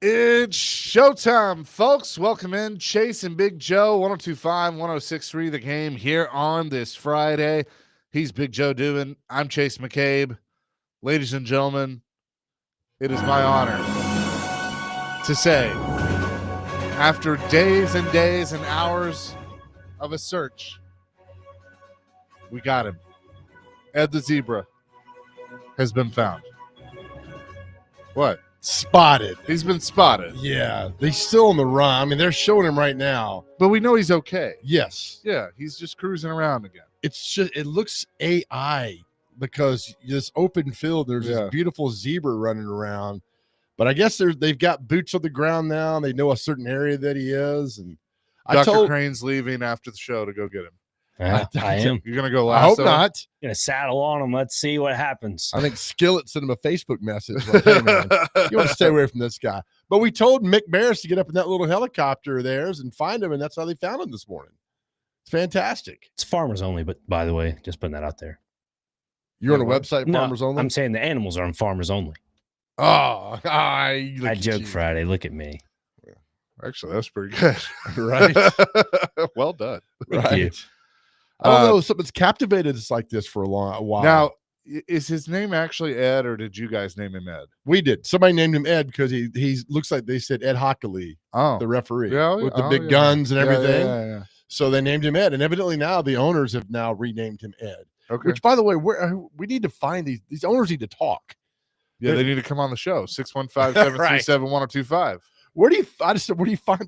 It's showtime, folks. Welcome in. Chase and Big Joe, 1025, 1063, the game here on this Friday. He's Big Joe Dubin. I'm Chase McCabe. Ladies and gentlemen, it is my honor to say, after days and days and hours of a search, we got him. Ed the Zebra has been found. What? Spotted. He's been spotted. Yeah, he's still on the run. I mean, they're showing him right now. But we know he's okay. Yes. Yeah, he's just cruising around again. It's just, it looks AI because this open field, there's this beautiful zebra running around. But I guess they've got boots on the ground now. And they know a certain area that he is. And Dr. Crane's leaving after the show to go get him. I am. You're going to go last? I hope not. Gonna saddle on him. Let's see what happens. I think Skillet sent him a Facebook message. Like, hey, man, you want to stay away from this guy. But we told Mick Barris to get up in that little helicopter of theirs and find him, and that's how they found him this morning. It's fantastic. It's farmers only, but by the way, just putting that out there. You're on a website, No, farmers only? I'm saying the animals are on farmers only. Oh, I joke Friday. Look at me. Actually, that's pretty good. Right? Well done. Thank you. I don't know. Something's captivated us like this for a while. Now, is his name actually Ed, or did you guys name him Ed? We did. Somebody named him Ed because he looks like they said Ed Hockley, the referee, with the big guns and everything. Yeah. So they named him Ed, and evidently now the owners have now renamed him Ed. Okay. Which, by the way, we need to find these owners need to talk. Yeah, they need to come on the show. 615-737-1025. Where do you find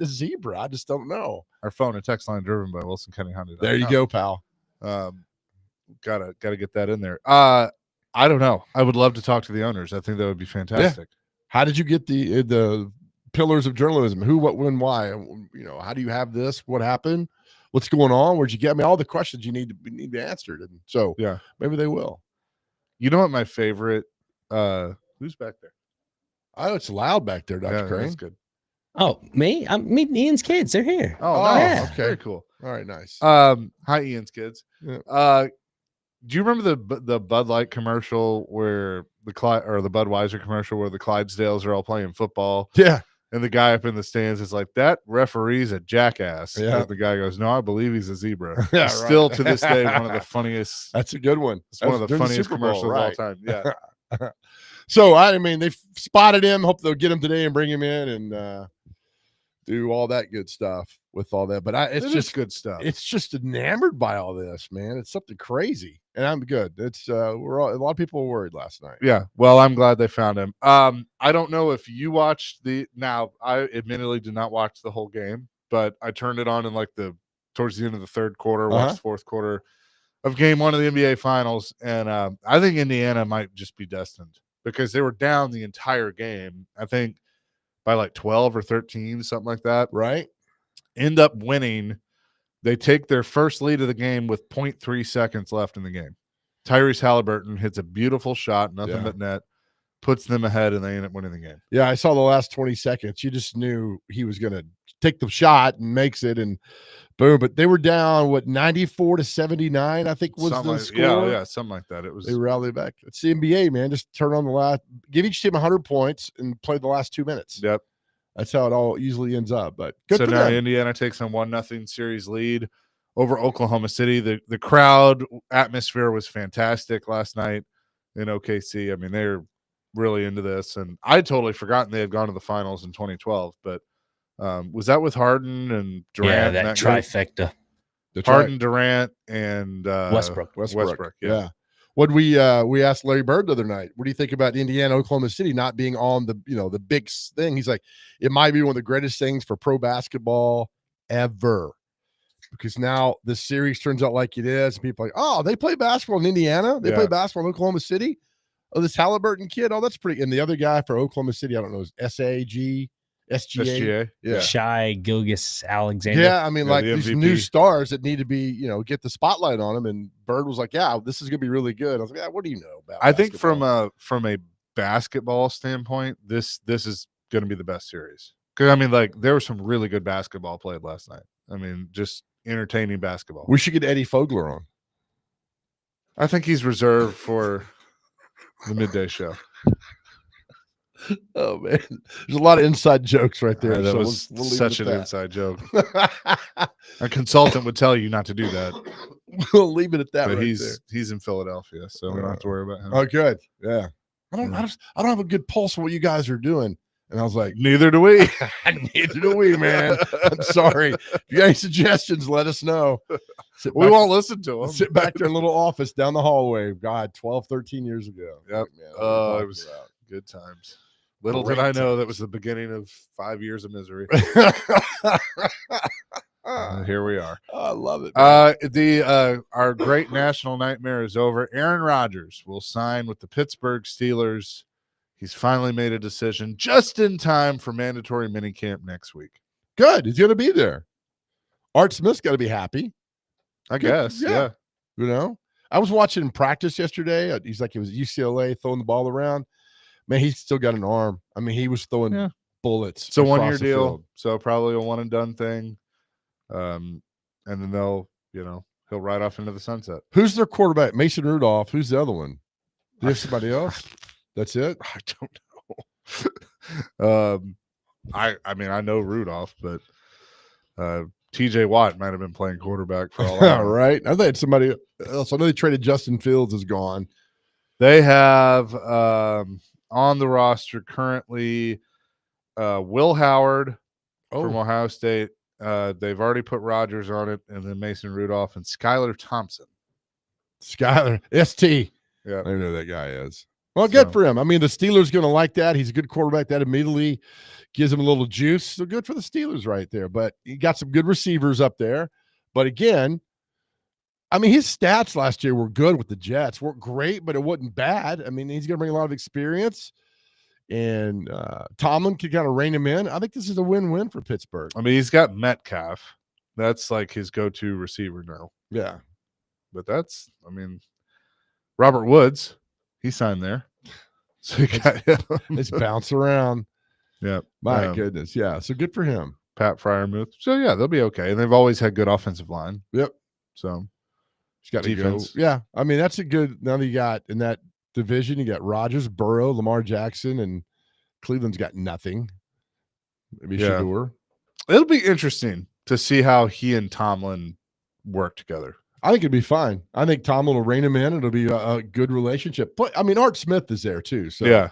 a zebra? I just don't know. Our phone and text line driven by Wilson County Honda. There you go, pal. Gotta get that in there. I don't know. I would love to talk to the owners. I think that would be fantastic. Yeah. How did you get the pillars of journalism? Who, what, when, why? You know, how do you have this? What happened? What's going on? Where'd you get? I mean, all the questions you need to be answered. And so, yeah, maybe they will. You know what? My favorite. Who's back there? Oh, it's loud back there, Dr. Crane. That's good. Oh, me? I'm meeting Ian's kids. They're here. Oh, nice. Okay. Very cool. All right, nice. Hi, Ian's kids. Yeah. Do you remember the Bud Light commercial where the Budweiser commercial where the Clydesdales are all playing football? Yeah. And the guy up in the stands is like, that referee's a jackass. Yeah. And the guy goes, no, I believe he's a zebra. Yeah, Still to this day, one of the funniest. That's a good one. It's one of the funniest commercials of all time. Yeah. So, I mean, they've spotted him. Hope they'll get him today and bring him in and do all that good stuff with all that. But it's just good stuff. It's just enamored by all this, man. It's something crazy. And I'm good. It's a lot of people were worried last night. Yeah. Well, I'm glad they found him. I don't know if you watched I admittedly did not watch the whole game, but I turned it on in towards the end of the third quarter, watched the fourth quarter of game one of the NBA finals. And I think Indiana might just be destined because they were down the entire game. I think by like 12 or 13, something like that. Right. End up winning. They take their first lead of the game with 0.3 seconds left in the game. Tyrese Halliburton hits a beautiful shot, nothing but net, puts them ahead, and they end up winning the game. Yeah, I saw the last 20 seconds. You just knew he was going to take the shot and makes it, and boom. But they were down, 94-79, I think was the score. Yeah, something like that. They rallied back. It's the NBA, man. Just turn on the last, give each team 100 points and play the last 2 minutes. Yep. That's how it all usually ends up. But good so for now them. Indiana takes a 1-0 series lead over Oklahoma City. The crowd atmosphere was fantastic last night in OKC. I mean, they're really into this. And I'd totally forgotten they had gone to the finals in 2012. But was that with Harden and Durant? Yeah, that trifecta. Harden, Durant, and Westbrook. Yeah. What we asked Larry Bird the other night, what do you think about Indiana, Oklahoma City not being on the big thing? He's like, it might be one of the greatest things for pro basketball ever, because now the series turns out like it is. And people are like, oh, they play basketball in Indiana. They play basketball in Oklahoma City. Oh, this Halliburton kid. Oh, that's pretty. And the other guy for Oklahoma City, I don't know, is SGA. Yeah. Shai Gilgeous-Alexander. Yeah, I mean, like the these MVP. new stars that need to be, get the spotlight on them. And Bird was like, yeah, this is going to be really good. I was like, yeah, what do you know about I think basketball? from a basketball standpoint, this is going to be the best series. Because, I mean, like, there was some really good basketball played last night. I mean, just entertaining basketball. We should get Eddie Fogler on. I think he's reserved for the midday show. Oh man, there's a lot of inside jokes right there. That so was we'll leave such it an at inside joke. that. A consultant would tell you not to do that, We'll leave it at that but right he's in Philadelphia, so we don't have to worry about him. there. Oh, good. Yeah. I don't have a good pulse of what you guys are doing. And I was like, Neither do we. neither do we, man. I'm sorry. If you got any suggestions, let us know. We won't listen to them. Sit back there in a little office down the hallway. God, 12, 13 years ago. Yep. Like, man, what are you It was talking about? good times. Little Great did I know times. that was the beginning of 5 years of misery. Here we are. I love it. Man. Our great national nightmare is over. Aaron Rodgers will sign with the Pittsburgh Steelers. He's finally made a decision just in time for mandatory minicamp next week. Good. He's going to be there. Art Smith's got to be happy. I guess. Yeah. You know, I was watching practice yesterday. He's like, it was UCLA throwing the ball around. Man, he's still got an arm. I mean, he was throwing bullets. It's a across 1-year the deal. field. So probably a one and done thing. And then he'll ride off into the sunset. Who's their quarterback? Mason Rudolph. Who's the other one? Do you have somebody else? That's it? I don't know. I mean, I know Rudolph, but TJ Watt might have been playing quarterback for all I know. Right. I thought they had somebody else. I know they traded Justin Fields is gone. They have on the roster currently Will Howard from Ohio State. They've already put Rodgers on it, and then Mason Rudolph and Skylar Thompson. Skylar ST. Yeah, I don't know who that guy is. Well, good for him. I mean, the Steelers going to like that. He's a good quarterback. That immediately gives him a little juice. So good for the Steelers right there. But he got some good receivers up there. But again, I mean, his stats last year were good with the Jets. Weren't great, but it wasn't bad. I mean, he's going to bring a lot of experience. And Tomlin could kind of rein him in. I think this is a win-win for Pittsburgh. I mean, he's got Metcalf. That's like his go-to receiver now. Yeah. But that's, I mean, Robert Woods, he signed there. So he got him. It's bounce around. Yeah. My goodness. Yeah. So good for him. Pat Fryermuth. So, yeah, they'll be okay. And they've always had good offensive line. Yep. So, he's got defense. To go. Yeah. I mean, that's a good, now that you got in that division, you got Rodgers, Burrow, Lamar Jackson, and Cleveland's got nothing. Maybe Shador. It'll be interesting to see how he and Tomlin work together. I think it'd be fine. I think Tomlin will rein him in. It'll be a good relationship. But I mean, Art Smith is there too. So yeah,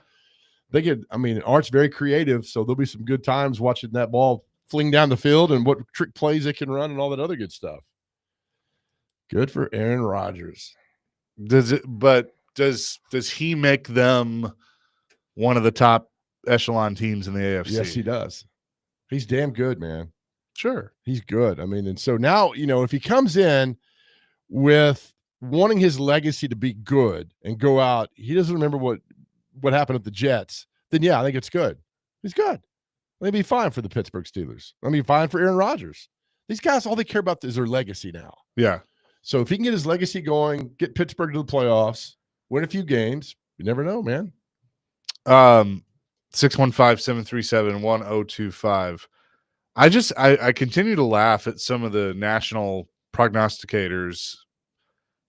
they get. I mean, Art's very creative, so there'll be some good times watching that ball fling down the field and what trick plays it can run and all that other good stuff. Good for Aaron Rodgers. Does he make them one of the top echelon teams in the AFC? Yes, he does. He's damn good, man. Sure, he's good. I mean, and so now if he comes in with wanting his legacy to be good and go out, he doesn't remember what happened at the Jets, then yeah, I think it's good. He's good. They'd be fine for the Pittsburgh Steelers. I mean, fine for Aaron Rodgers. These guys, all they care about is their legacy now. Yeah. So if he can get his legacy going, get Pittsburgh to the playoffs, win a few games, you never know, man. 615-737-1025. I continue to laugh at some of the national prognosticators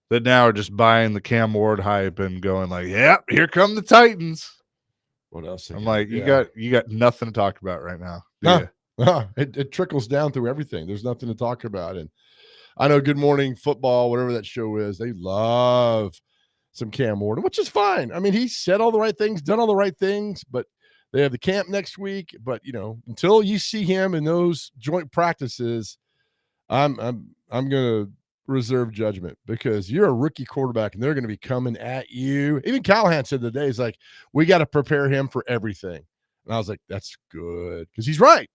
that now are just buying the Cam Ward hype and going like, "Yep, here come the Titans." What else? I'm like, you got nothing to talk about right now. It trickles down through everything. There's nothing to talk about. And I know Good Morning Football, whatever that show is, they love some Cam Ward, which is fine. I mean, he said all the right things, done all the right things, but they have the camp next week. But until you see him in those joint practices, I'm gonna reserve judgment because you're a rookie quarterback and they're going to be coming at you. Even Callahan said today, he's like, we got to prepare him for everything. And I was like, that's good. Because he's right.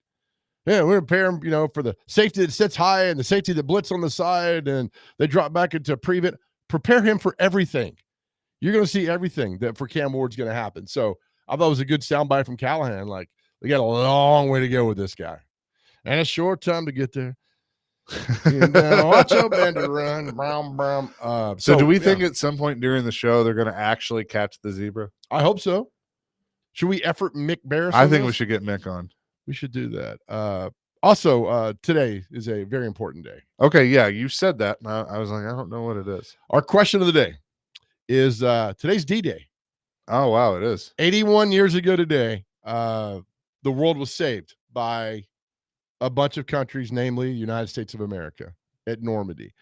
Yeah, we're preparing him, for the safety that sits high and the safety that blitz on the side and they drop back into prevent. Prepare him for everything. You're going to see everything that for Cam Ward's going to happen. So I thought it was a good soundbite from Callahan. Like, they got a long way to go with this guy. And a short time to get there. Watch your bender run. Brown. So do we think at some point during the show they're going to actually catch the zebra? I hope so. Should we effort Mick Barris? I think we should get Mick on. We should do that. Also, today is a very important day. Okay, yeah, you said that. And I was like, I don't know what it is. Our question of the day is today's D-Day. Oh wow, it is. 81 years ago today, the world was saved by a bunch of countries, namely United States of America at Normandy.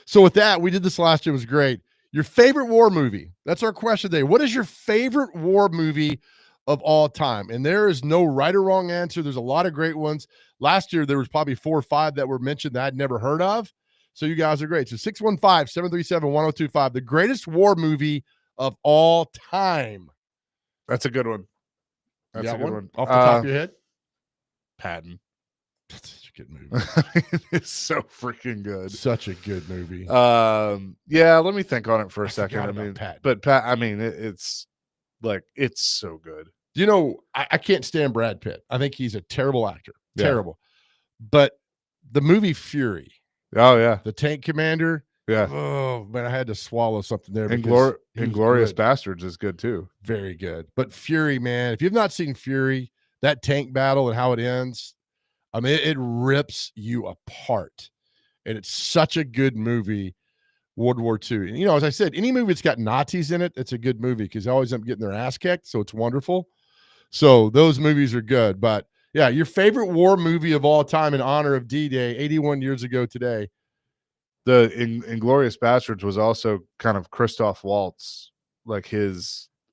So with that, we did this last year. It was great. Your favorite war movie? That's our question today. What is your favorite war movie of all time? And there is no right or wrong answer. There's a lot of great ones. Last year, there was probably 4 or 5 that were mentioned that I'd never heard of. So you guys are great. So 615-737-1025, the greatest war movie of all time. That's a good one. That's a good one. Off the top of your head? Patton. That's such a good movie. It's so freaking good. Such a good movie. Yeah, let me think on it for a second. forgot I about mean, Patton. but Pat, I mean, it's like it's so good. You know, I can't stand Brad Pitt. I think he's a terrible actor. Yeah. Terrible. But the movie Fury, Oh yeah, the tank commander, yeah. oh man, I had to swallow something there. And because he was Inglorious good. Bastards is good too. Very good. But Fury, man, if you've not seen Fury, that tank battle and how it ends, I mean, it rips you apart. And it's such a good movie, World War II. And, you know, as I said, any movie that's got Nazis in it, it's a good movie because they always end up getting their ass kicked. So it's wonderful. So those movies are good. But yeah, your favorite war movie of all time in honor of D-Day, 81 years ago today. The Inglorious Bastards was also kind of Christoph Waltz, like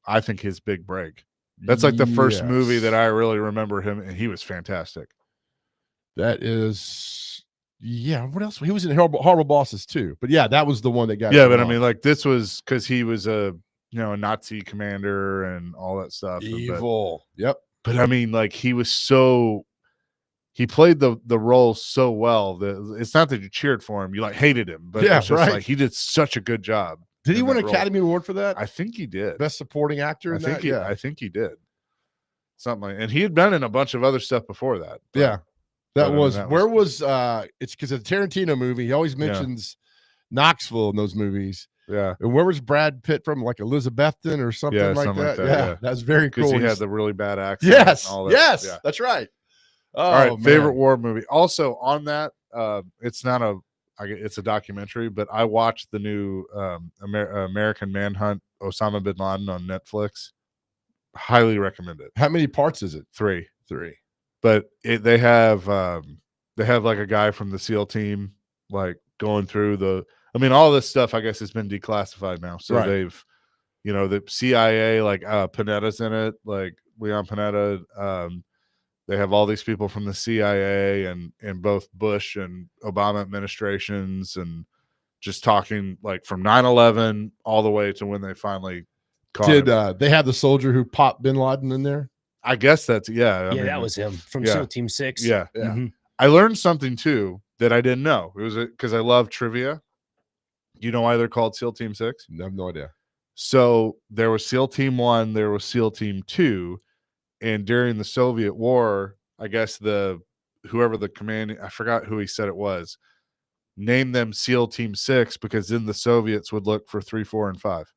I think his big break. That's like the first movie that I really remember him, and he was fantastic. That is, yeah. What else? He was in Horrible Bosses too. But yeah, that was the one that got. Yeah, but I mean, like this was because he was a Nazi commander and all that stuff. Evil. Yep. But I mean, like he played the role so well that it's not that you cheered for him, you like hated him, but yeah, it's just like he did such a good job. Did he win an Academy Award for that? I think he did. Best supporting actor in that? I think he did. Something like, and he had been in a bunch of other stuff before that. But, yeah. It's because of the Tarantino movie, he always mentions Knoxville in those movies. Yeah. And where was Brad Pitt from? Like Elizabethton or something like that? Yeah. That's very cool. Because he had the really bad accent. Yes. And all that. Yes. Yeah. That's right. Oh, all right. Man. Favorite war movie. Also on that, it's a documentary, but I watched the new American Manhunt, Osama bin Laden on Netflix. Highly recommend it. How many parts is it? 3. 3. But they have like a guy from the SEAL team like going through all this stuff I guess has been declassified now. So they've, the CIA, like Panetta's in it, like Leon Panetta. They have all these people from the CIA and both Bush and Obama administrations, and just talking like from 9/11 all the way to when they finally caught him. They have the soldier who popped bin Laden in there? I guess that's that was him from SEAL Team 6. Yeah. Mm-hmm. I learned something too that I didn't know. It was because I love trivia. You know why they're called SEAL Team 6? I have no idea. So there was SEAL Team 1, there was SEAL Team 2, and during the Soviet War, I guess whoever the commanding, I forgot who he said it was, named them SEAL Team 6 because then the Soviets would look for 3, 4, and 5.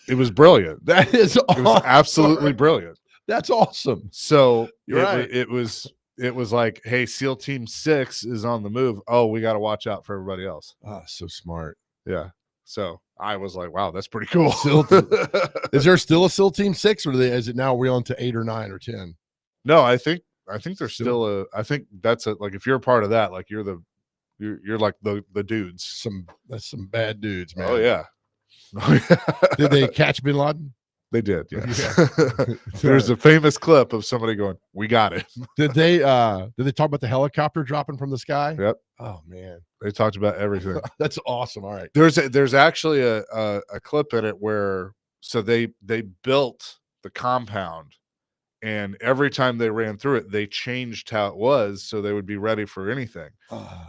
It was brilliant. That is awesome. It was absolutely brilliant. That's awesome. So right. It was like, hey, SEAL Team 6 is on the move. Oh, we got to watch out for everybody else. Oh, so smart. Yeah. So I was like, wow, that's pretty cool. Is there still a SEAL Team 6, or is it now we're on to 8 or 9 or 10? No, I think there's still I think that's like if you're a part of that, like you're like the dudes. That's some bad dudes, man. Oh yeah. Did they catch bin Laden? They did, yes. There's a famous clip of somebody going, "We got it." Did they talk about the helicopter dropping from the sky? Yep. Oh man. They talked about everything. That's awesome. All right. There's actually a clip in it where they built the compound, and every time they ran through it, they changed how it was so they would be ready for anything.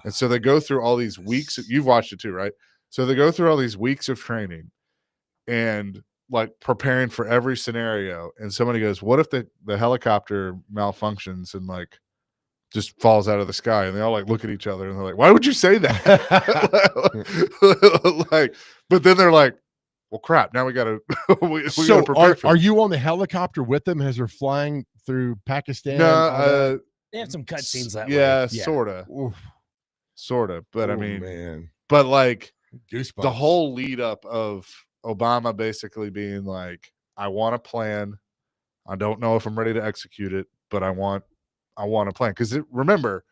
And so they go through all these weeks. You've watched it too, right? So they go through all these weeks of training and like preparing for every scenario. And somebody goes, what if the helicopter malfunctions and like just falls out of the sky? And they all like look at each other and they're like, why would you say that? Like, but then they're like, well, crap, now we gotta so prepare are you on the helicopter with them as they're flying through Pakistan? No, they have some cutscenes that way. Yeah, sorta. But I mean, man. But like Goosebumps. the whole lead up of Obama basically being like, I want a plan. I don't know if I'm ready to execute it, but I want a plan. Because remember,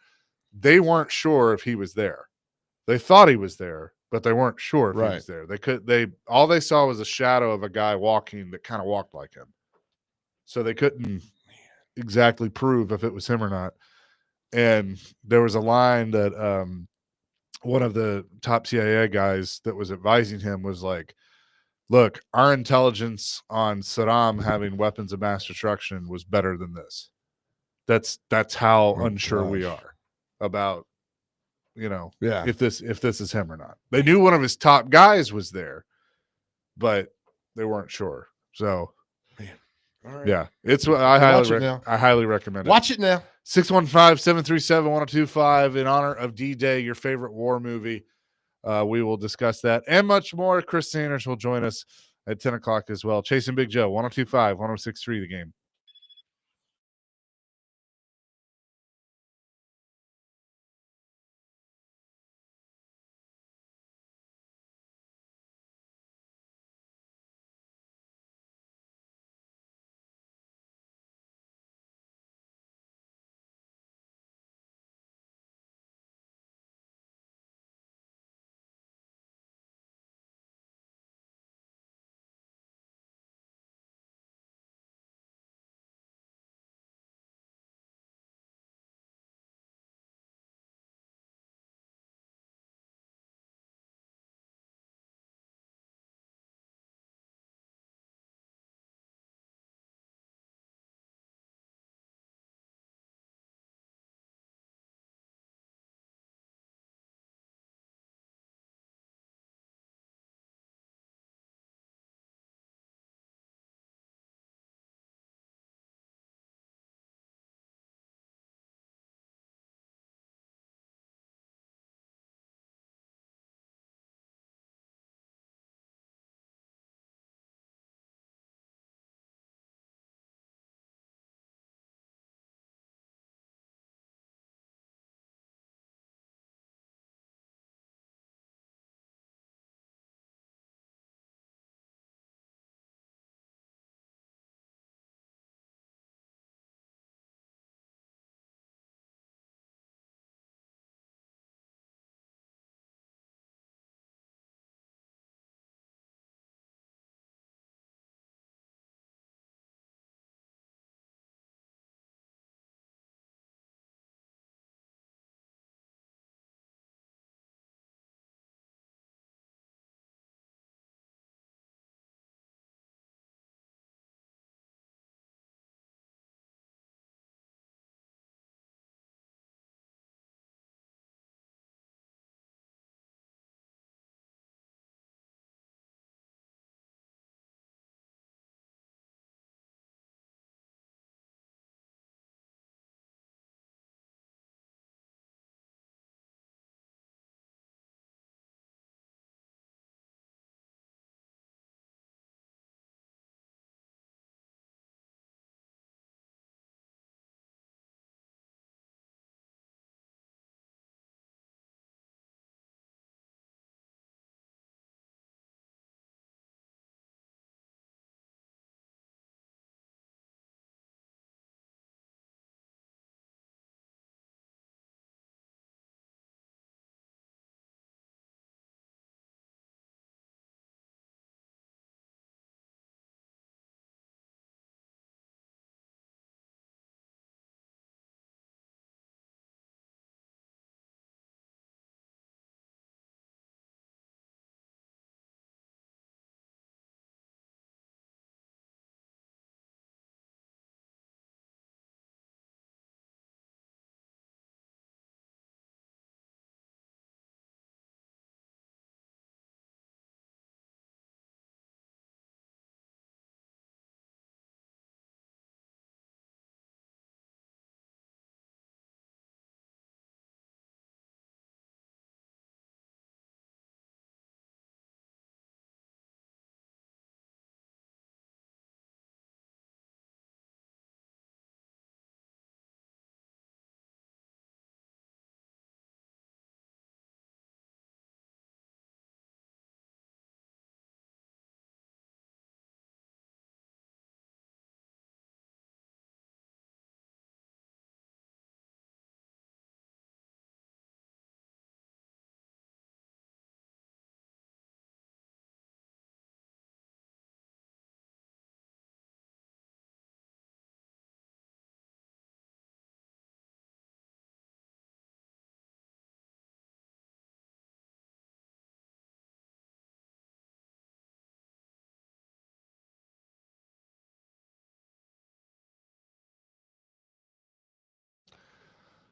they weren't sure if he was there. They thought he was there, but they weren't sure if he was there. All they saw was a shadow of a guy walking that kind of walked like him. So they couldn't exactly prove if it was him or not. And there was a line that one of the top CIA guys that was advising him was like, look, our intelligence on Saddam having weapons of mass destruction was better than this. That's how unsure we are about, if this is him or not. They knew one of his top guys was there, but they weren't sure. So, all right. Yeah, it's what I highly recommend it. Watch it now. 615-737-1025 in honor of D-Day, your favorite war movie. We will discuss that and much more. Chris Sanders will join us at 10 o'clock as well. Chasing Big Joe, 1025, 1063, the game.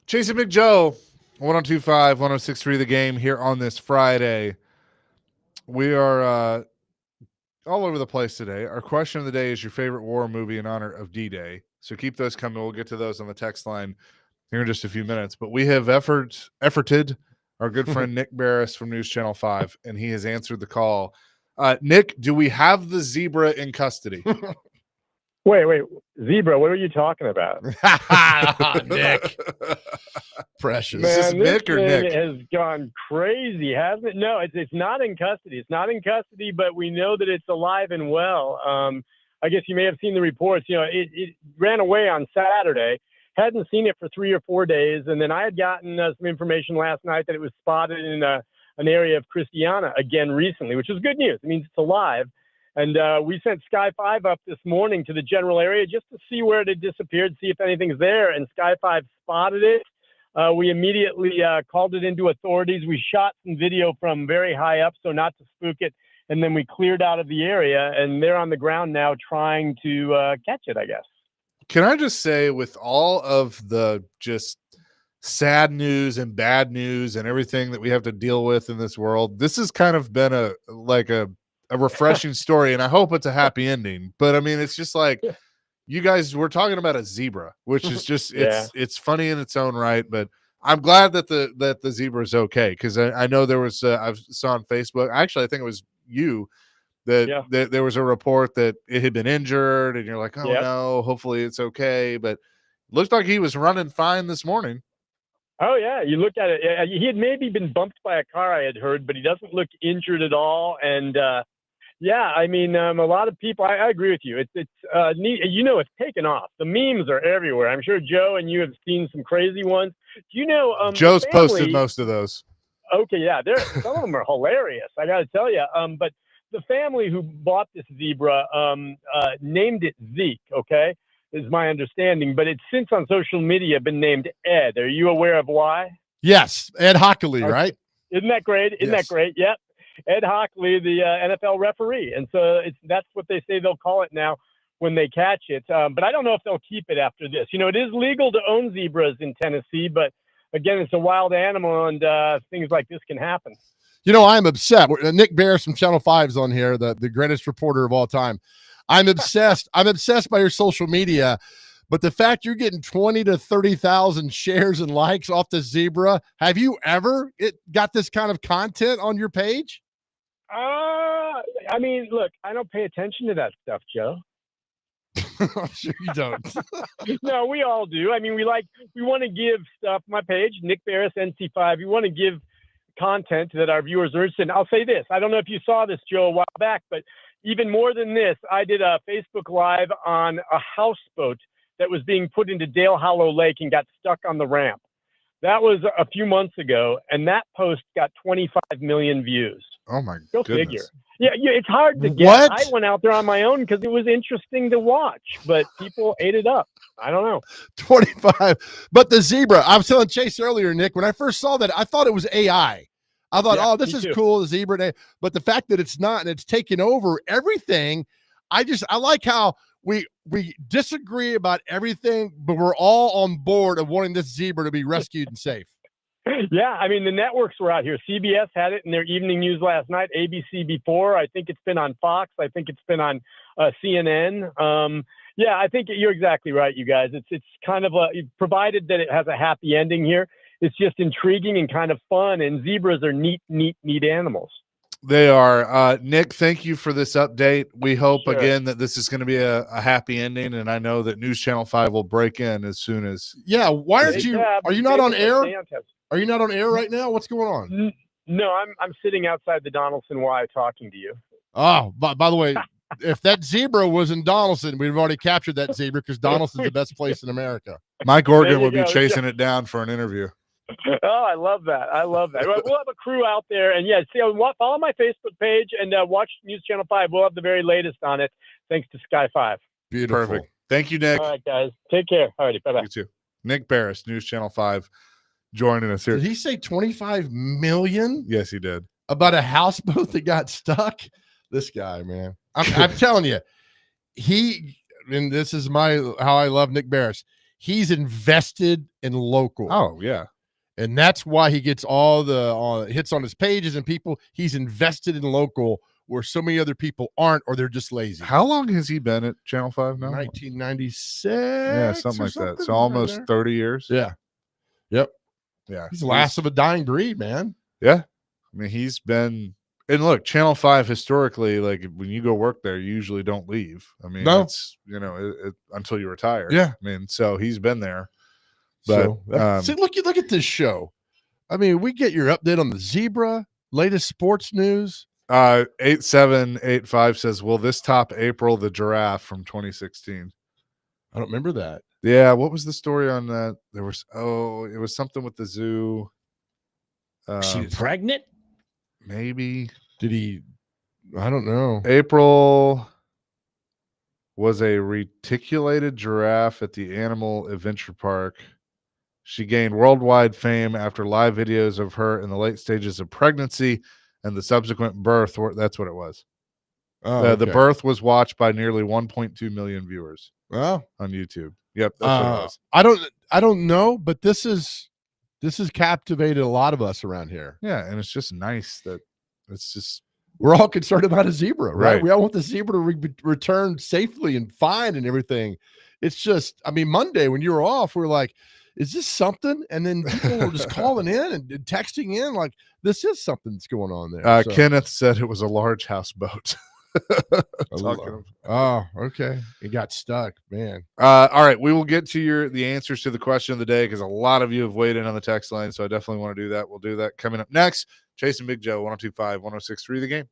Chasing Big Joe, 1025, 1063 The Game here on this Friday. We are all over the place today. Our question of the day is your favorite war movie in honor of D-Day. So keep those coming. We'll get to those on the text line here in just a few minutes. But we have efforted our good friend Nick Barris from News Channel 5, and he has answered the call. Nick, do we have the zebra in custody? Wait, zebra, what are you talking about? Nick. Precious. Man, Is this Nick or thing Nick? has gone crazy, hasn't it? No, it's not in custody. It's not in custody, but we know that it's alive and well. I guess you may have seen the reports. You know, it ran away on Saturday. Hadn't seen it for 3 or 4 days, and then I had gotten some information last night that it was spotted in an area of Christiana again recently, which is good news. It means it's alive. And we sent Sky 5 up this morning to the general area just to see where it had disappeared, see if anything's there. And Sky 5 spotted it. We immediately called it into authorities. We shot some video from very high up, so not to spook it. And then we cleared out of the area, and they're on the ground now trying to catch it, I guess. Can I just say, with all of the just sad news and bad news and everything that we have to deal with in this world, this has kind of been a refreshing story, and I hope it's a happy ending. But I mean, it's just like you guys were talking about a zebra, which is just it's funny in its own right. But I'm glad that the zebra is okay, because I know there was I saw on Facebook, actually I think it was you that there was a report that it had been injured, and you're like, oh no, hopefully it's okay. But it looked like he was running fine this morning. Oh yeah, you look at it. He had maybe been bumped by a car, I had heard, but he doesn't look injured at all. And yeah, I mean, a lot of people. I agree with you. It's neat. You know, it's taken off. The memes are everywhere. I'm sure Joe and you have seen some crazy ones. Do you know? Joe's posted most of those. Okay, yeah, some of them are hilarious. I got to tell you. But the family who bought this zebra named it Zeke. Okay, is my understanding. But it's since on social media been named Ed. Are you aware of why? Yes, Ed Hockley, right? Isn't that great? Isn't that great? Yep. Ed Hockley, the NFL referee. And so that's what they say they'll call it now when they catch it. But I don't know if they'll keep it after this. You know, it is legal to own zebras in Tennessee, but again, it's a wild animal, and things like this can happen. You know, I'm upset. Nick Barris from Channel 5 is on here, the greatest reporter of all time. I'm obsessed. I'm obsessed by your social media. But the fact you're getting 20 to 30,000 shares and likes off the zebra, have you ever got this kind of content on your page? I mean, look, I don't pay attention to that stuff, Joe. I'm sure you don't. No, we all do. I mean, we want to give stuff. My page, Nick Barris, NC5, we want to give content that our viewers are interested in. I'll say this. I don't know if you saw this, Joe, a while back, but even more than this, I did a Facebook Live on a houseboat that was being put into Dale Hollow Lake and got stuck on the ramp. That was a few months ago, and that post got 25 million views. Oh my Go goodness. figure. Yeah, it's hard to get. What? I went out there on my own because it was interesting to watch, but people ate it up. I don't know. 25. But the zebra, I was telling Chase earlier, Nick, when I first saw that, I thought it was AI. I thought, oh, this is cool, the zebra. But the fact that it's not and it's taken over everything, I like how we disagree about everything, but we're all on board of wanting this zebra to be rescued and safe. Yeah, I mean, the networks were out here. CBS had it in their evening news last night, ABC before. I think it's been on Fox. I think it's been on CNN. Yeah, I think you're exactly right, you guys. It's kind of provided that it has a happy ending here, it's just intriguing and kind of fun, and zebras are neat animals. They are. Nick, thank you for this update. We hope again that this is going to be a happy ending, and I know that News Channel 5 will break in as soon as. Yeah, why aren't you? Are you not on air? Are you not on air right now? What's going on? No, I'm sitting outside the Donaldson Y talking to you. Oh, by the way, if that zebra was in Donaldson, we've already captured that zebra because Donaldson's the best place in America. Mike Organ would be chasing it down for an interview. Oh, I love that. We'll have a crew out there, and follow my Facebook page and watch News Channel 5. We'll have the very latest on it, thanks to Sky 5. Beautiful. Perfect. Thank you, Nick. All right, guys. Take care. All righty. Bye-bye. You too. Nick Barris, News Channel 5, joining us here. Did he say 25 million? Yes, he did. About a houseboat that got stuck? This guy, man. I'm telling you, and this is how I love Nick Barris. he's invested in local. Oh yeah. And that's why he gets all the hits on his pages and people. He's invested in local where so many other people aren't, or they're just lazy. How long has he been at Channel 5 now? 1996. Yeah, something like that. So almost 30 years. Yeah. Yep. Yeah. He's the last of a dying breed, man. Yeah. I mean, he's been, and look, Channel 5 historically, like when you go work there, you usually don't leave. I mean, No. it's, until you retire. Yeah. I mean, so he's been there. But see, look at this show. I mean, we get your update on the zebra, latest sports news. 8785 says, will this top April the giraffe from 2016? I don't remember that. Yeah, what was the story on that? There was it was something with the zoo. She pregnant? Maybe. Did he? I don't know. April was a reticulated giraffe at the Animal Adventure Park. She gained worldwide fame after live videos of her in the late stages of pregnancy and the subsequent birth. That's what it was. Oh, The birth was watched by nearly 1.2 million viewers on YouTube. Yep, that's what it was. I don't know, but this has captivated a lot of us around here. Yeah, and it's just nice that it's just we're all concerned about a zebra, right? Right. We all want the zebra to return safely and fine and everything. It's just, I mean, Monday when you were off, we were like, is this something? And then people were just calling in and texting in like, this is something that's going on there. Kenneth said it was a large houseboat. Oh, okay. It got stuck, man. All right, we will get to the answers to the question of the day because a lot of you have weighed in on the text line, so I definitely want to do that. We'll do that coming up next. Chase and Big Joe, 102.5, 106.3 The Game.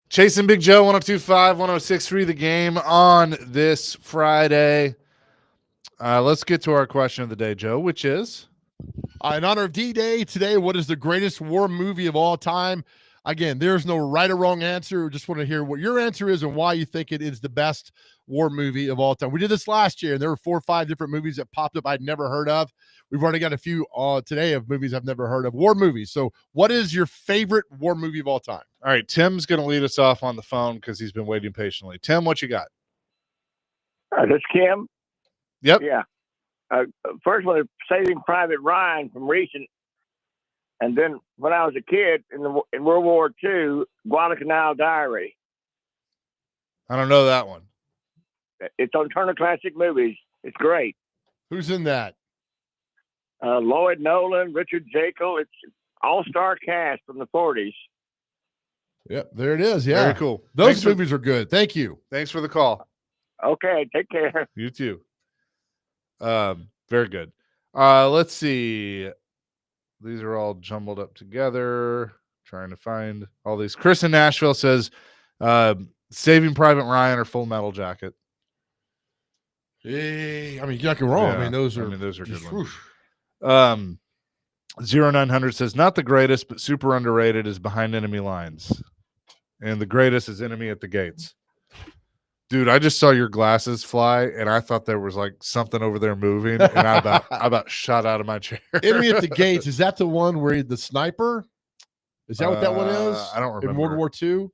Chasing Big Joe, 1025, 1063, the game on this Friday. Let's get to our question of the day, Joe, which is? In honor of D-Day today, what is the greatest war movie of all time? Again, there's no right or wrong answer. We just want to hear what your answer is and why you think it is the best war movie of all time. We did this last year, and there were 4 or 5 different movies that popped up I'd never heard of. We've already got a few today of movies I've never heard of, war movies. So what is your favorite war movie of all time? All right, Tim's going to lead us off on the phone because he's been waiting patiently. Tim, what you got? This Kim. Yep. Yeah. First one is Saving Private Ryan from recent, and then when I was a kid in World War II, Guadalcanal Diary. I don't know that one. It's on Turner Classic Movies. It's great. Who's in that? Lloyd Nolan, Richard Jekyll. It's all-star cast from the 40s. Yep, there it is. Yeah, Very cool. Those movies are good. Thank you. Thanks for the call. Okay, take care. You too. Very good. Let's see. These are all jumbled up together. Trying to find all these. Chris in Nashville says, Saving Private Ryan or Full Metal Jacket. Hey, I mean, you're not wrong. Yeah, I mean, those are good ones. 0900 says, not the greatest, but super underrated is Behind Enemy Lines. And the greatest is Enemy at the Gates. Dude, I just saw your glasses fly, and I thought there was like something over there moving, and I about shot out of my chair. Enemy at the Gates, is that the one where the sniper? Is that what that one is? I don't remember. In World War II? I don't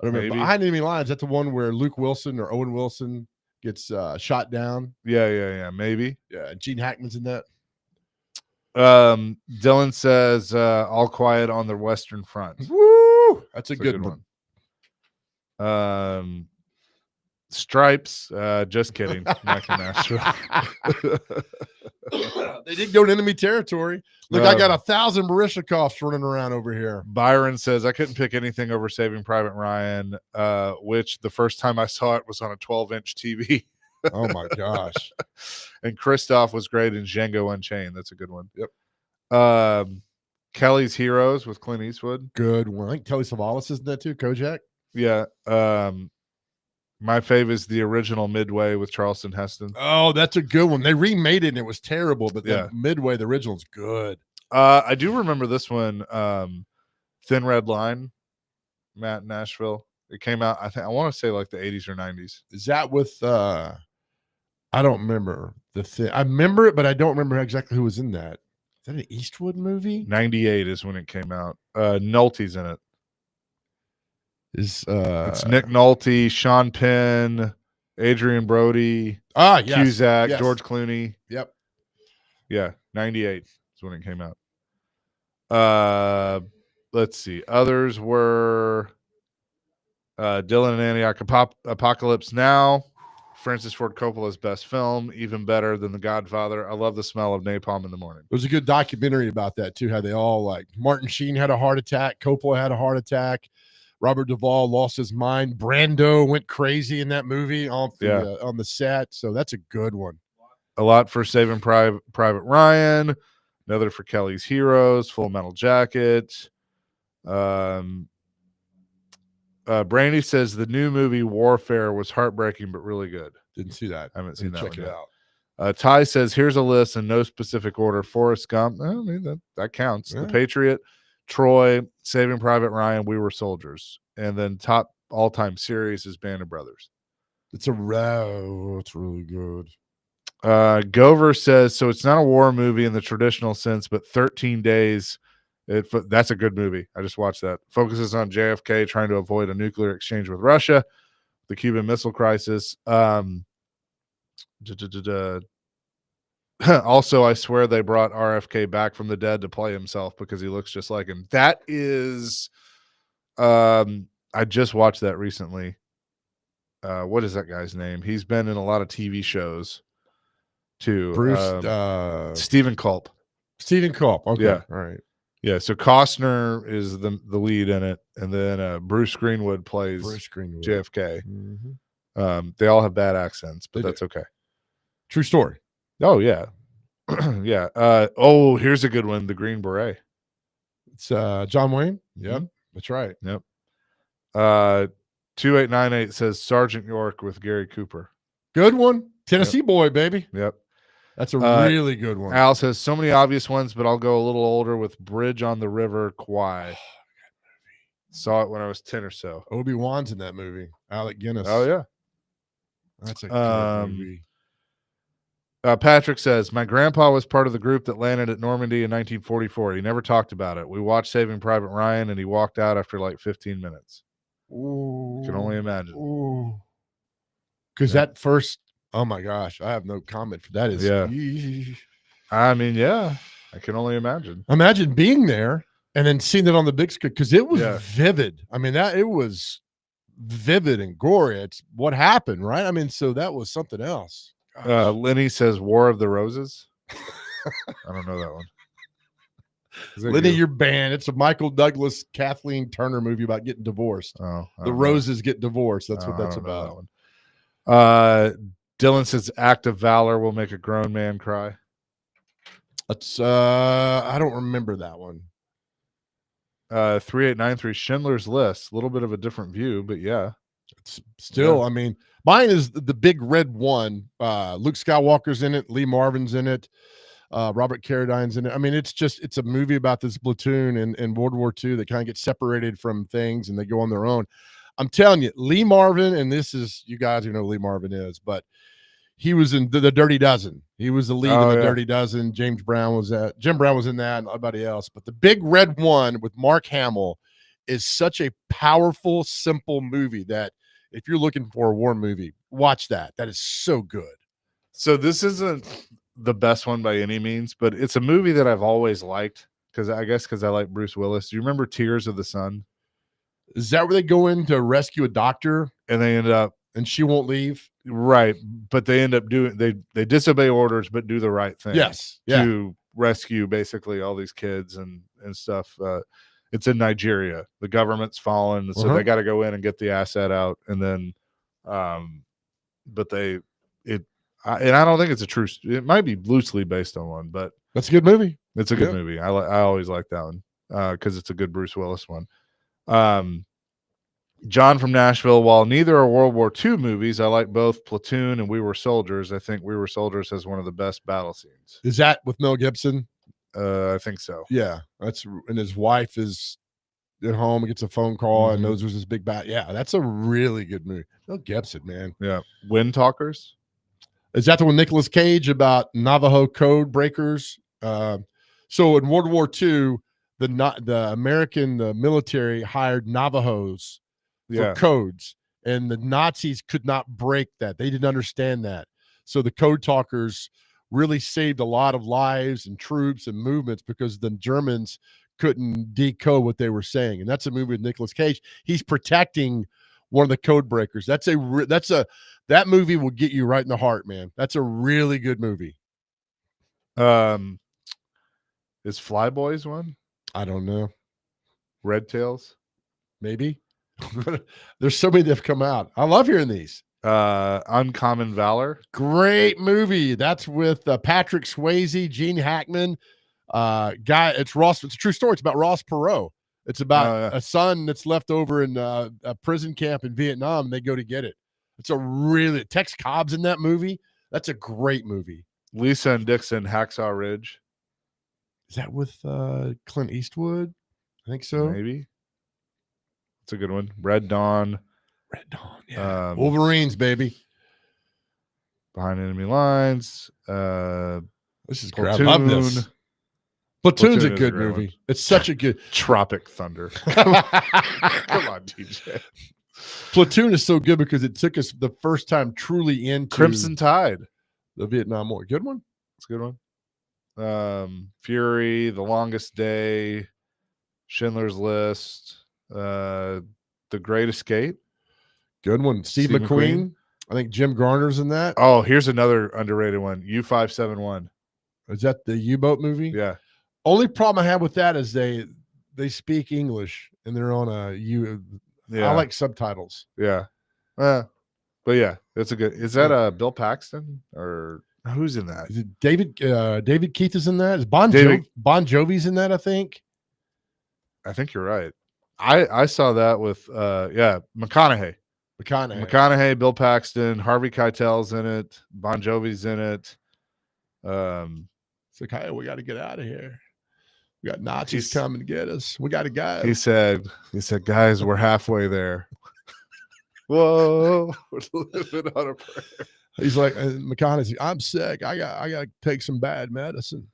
remember. Maybe. Behind Enemy Lines, is that the one where Luke Wilson or Owen Wilson gets shot down? Yeah, maybe. Yeah, Gene Hackman's in that. Dylan says, All Quiet on the Western Front. Woo! That's a good one. Stripes, just kidding. Mac and Nashville. They did go to enemy territory. Look, I got 1,000 Baryshnikovs running around over here. Byron says, I couldn't pick anything over Saving Private Ryan, which the first time I saw it was on a 12-inch TV. Oh, my gosh. And Christoph was great in Django Unchained. That's a good one. Yep. Kelly's Heroes with Clint Eastwood. Good one. I think Telly Savalas is in that too, Kojak. Yeah. My fave is the original Midway with Charleston Heston. Oh, that's a good one. They remade it and it was terrible, but the Midway, the original's good. I do remember this one, Thin Red Line, Matt in Nashville. It came out, I want to say like the 80s or 90s. Is that with I don't remember the thing. I remember it, but I don't remember exactly who was in that. Is that an Eastwood movie? 98 is when it came out. Nolte's in it. It's Nick Nolte, Sean Penn, Adrian Brody, yes, Cusack, yes. George Clooney. Yep. Yeah, 98 is when it came out. Let's see. Others were Dylan and Antioch Apocalypse Now, Francis Ford Coppola's best film, even better than The Godfather. I love the smell of napalm in the morning. There was a good documentary about that too, how they all like Martin Sheen had a heart attack, Coppola had a heart attack, Robert Duvall lost his mind, Brando went crazy in that movie on the set. So that's a good one. A lot for Saving Private Ryan, another for Kelly's Heroes, Full Metal Jacket. Brandy says the new movie Warfare was heartbreaking but really good. Didn't see that. I haven't seen that. Check one it yet. out. Ty says here's a list in no specific order: Forrest Gump, I mean, that counts. Yeah. The Patriot, Troy, Saving Private Ryan, We Were Soldiers, and then top all-time series is Band of Brothers. It's it's really good. Gover says so. It's not a war movie in the traditional sense, but 13 Days. That's a good movie. I just watched that. Focuses on JFK trying to avoid a nuclear exchange with Russia, the Cuban Missile Crisis. Also, I swear they brought RFK back from the dead to play himself because he looks just like him. That is, I just watched that recently. What is that guy's name? He's been in a lot of TV shows too. Bruce, Stephen Culp. Stephen Culp. Okay. Yeah. All right. Yeah, so Costner is the lead in it, and then Bruce Greenwood plays JFK. Mm-hmm. They all have bad accents, but that's okay. True story. Oh, yeah. Yeah. Here's a good one, The Green Beret. It's John Wayne. Yep, Mm-hmm. that's right. Yep. 2898 says Sergeant York with Gary Cooper. Good one. Tennessee boy, baby. Yep. That's a really good one. Al says so many obvious ones, but I'll go a little older with Bridge on the River, Kwai. Saw it when I was 10 or so. Obi-Wan's in that movie. Alec Guinness. Oh, yeah. That's a good movie. Patrick says, my grandpa was part of the group that landed at Normandy in 1944. He never talked about it. We watched Saving Private Ryan, and he walked out after like 15 minutes. Ooh. Can only imagine. Because that first, oh my gosh, I have no comment for that. I mean, yeah, I can only imagine. Imagine being there and then seeing it on the big screen because it was vivid. I mean, it was vivid and gory. It's what happened, right? I mean, so that was something else. Lenny says War of the Roses. I don't know that one. Lenny, you're banned. It's a Michael Douglas, Kathleen Turner movie about getting divorced. The Roses get divorced. That's what that's about. Dylan says act of valor will make a grown man cry. That's I don't remember that one. 3893 Schindler's List. A little bit of a different view, but yeah. It's still, I mean, mine is the big red one. Luke Skywalker's in it, Lee Marvin's in it, Robert Carradine's in it. I mean, it's a movie about this platoon in World War II that kind of get separated from things and they go on their own. I'm telling you, Lee Marvin, and this is, you guys who know who Lee Marvin is, but he was in the Dirty Dozen. He was the lead in the Dirty Dozen. Jim Brown was in that, and everybody else. But the big red one with Mark Hamill is such a powerful, simple movie that if you're looking for a war movie, watch that. That is so good. So this isn't the best one by any means, but it's a movie that I've always liked because I like Bruce Willis. Do you remember Tears of the Sun? Is that where they go in to rescue a doctor and they end up and she won't leave? Right, but they end up doing they disobey orders but do the right thing. Yes, to rescue basically all these kids and stuff. It's in Nigeria. The government's fallen, so they got to go in and get the asset out, and then, but and I don't think it's a true. It might be loosely based on one, but that's a good movie. It's a good movie. I always like that one because it's a good Bruce Willis one. John from Nashville, while neither are World War II movies, I like both Platoon and We Were Soldiers. I think We Were Soldiers has one of the best battle scenes. Is that with Mel Gibson? I think so. Yeah, and his wife is at home and gets a phone call and knows there's this big bat. Yeah, that's a really good movie. Mel Gibson, man. Yeah. Wind Talkers. Is that the one Nicolas Cage about Navajo code breakers? So in World War II, the American military hired Navajos for codes, and the Nazis could not break that. They didn't understand that. So the code talkers really saved a lot of lives and troops and movements because the Germans couldn't decode what they were saying. And that's a movie with Nicolas Cage. He's protecting one of the code breakers. That movie will get you right in the heart, man. That's a really good movie. Is Flyboys one? I don't know. Red Tails? Maybe. There's so many that have come out. I love hearing these. Uncommon Valor. Great movie. That's with Patrick Swayze, Gene Hackman. It's Ross. It's a true story. It's about Ross Perot. It's about a son that's left over in a prison camp in Vietnam, and they go to get it. It's Tex Cobb's in that movie. That's a great movie. Lisa and Dixon, Hacksaw Ridge. Is that with Clint Eastwood? I think so. Maybe. It's a good one. Red Dawn. Yeah. Wolverines, baby. Behind Enemy Lines. This is great. I love this. Platoon's a good movie. One. It's such a good Tropic Thunder. Come on, DJ. Platoon is so good because it took us the first time truly into Crimson Tide, the Vietnam War. Good one. It's a good one. Fury, The Longest Day, Schindler's List, The Great Escape. Good one. Steve McQueen. I think Jim Garner's in that. Oh, here's another underrated one. U-571. Is that the U-boat movie? Yeah. Only problem I have with that is they speak English and they're on a U. Yeah. I like subtitles. Yeah. But yeah, it's a good. Is that Bill Paxton or who's in that? Is it David Keith is in that? Is Bon Jovi's in that? I think you're right. I saw that with McConaughey. McConaughey, Bill Paxton, Harvey Keitel's in it, Bon Jovi's in it. It's like, hey, we got to get out of here. We got Nazis coming to get us. We got to go. He said, guys, we're halfway there. Whoa, we're living on a prayer. He's like, McConaughey's, I'm sick. I got to take some bad medicine.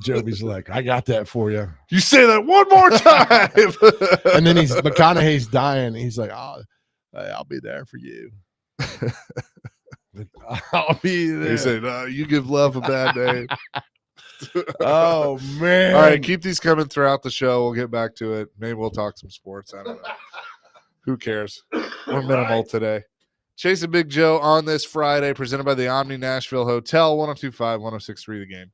Jovi's like, I got that for you. You say that one more time. And then McConaughey's dying. He's like, I'll be there for you. I'll be there. He said, you give love a bad name. Oh, man. All right, keep these coming throughout the show. We'll get back to it. Maybe we'll talk some sports. I don't know. Who cares? We're minimal today. Chase and Big Joe on this Friday, presented by the Omni Nashville Hotel, 102.5, 106.3 The Game.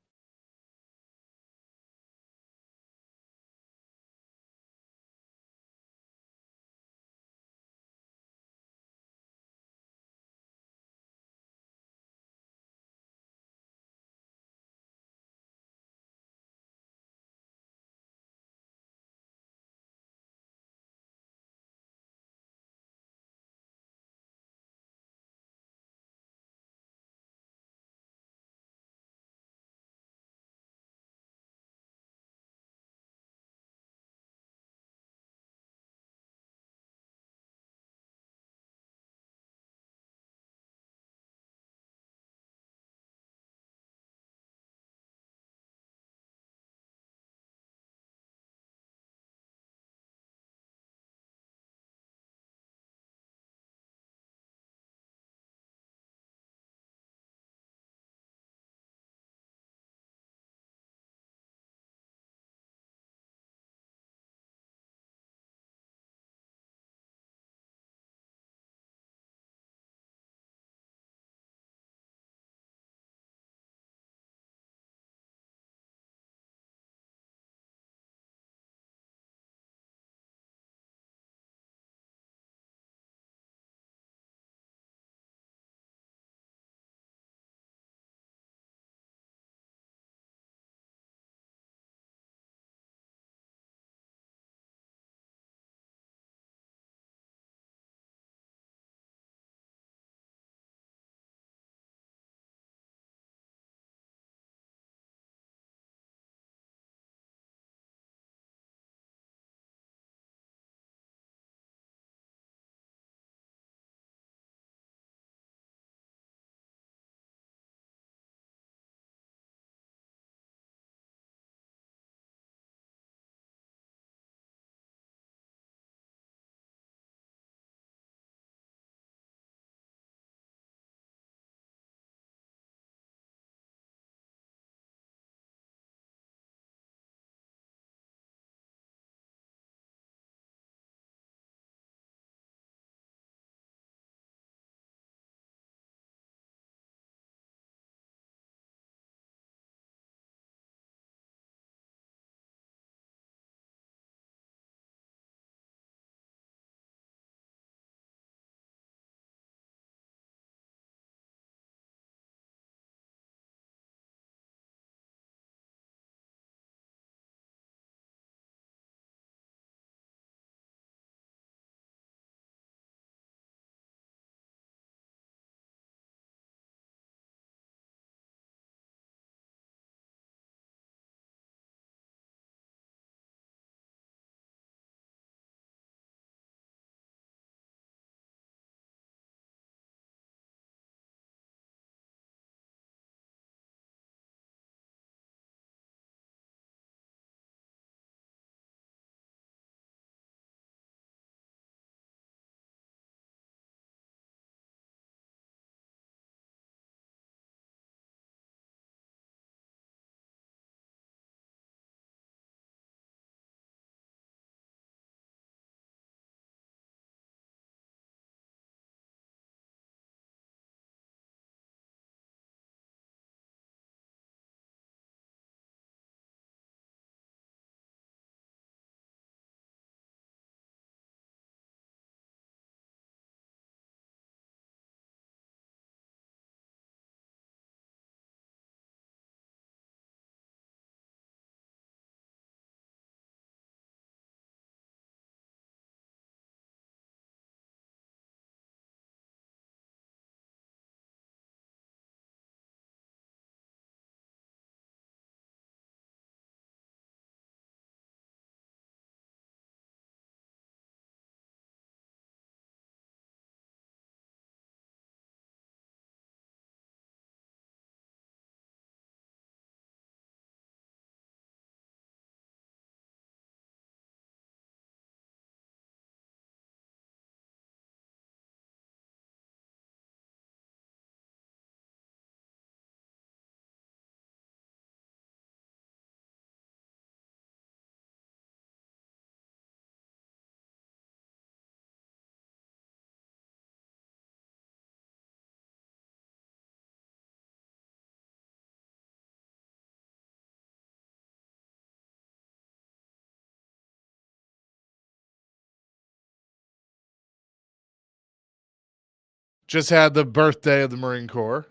just had the birthday of the Marine Corps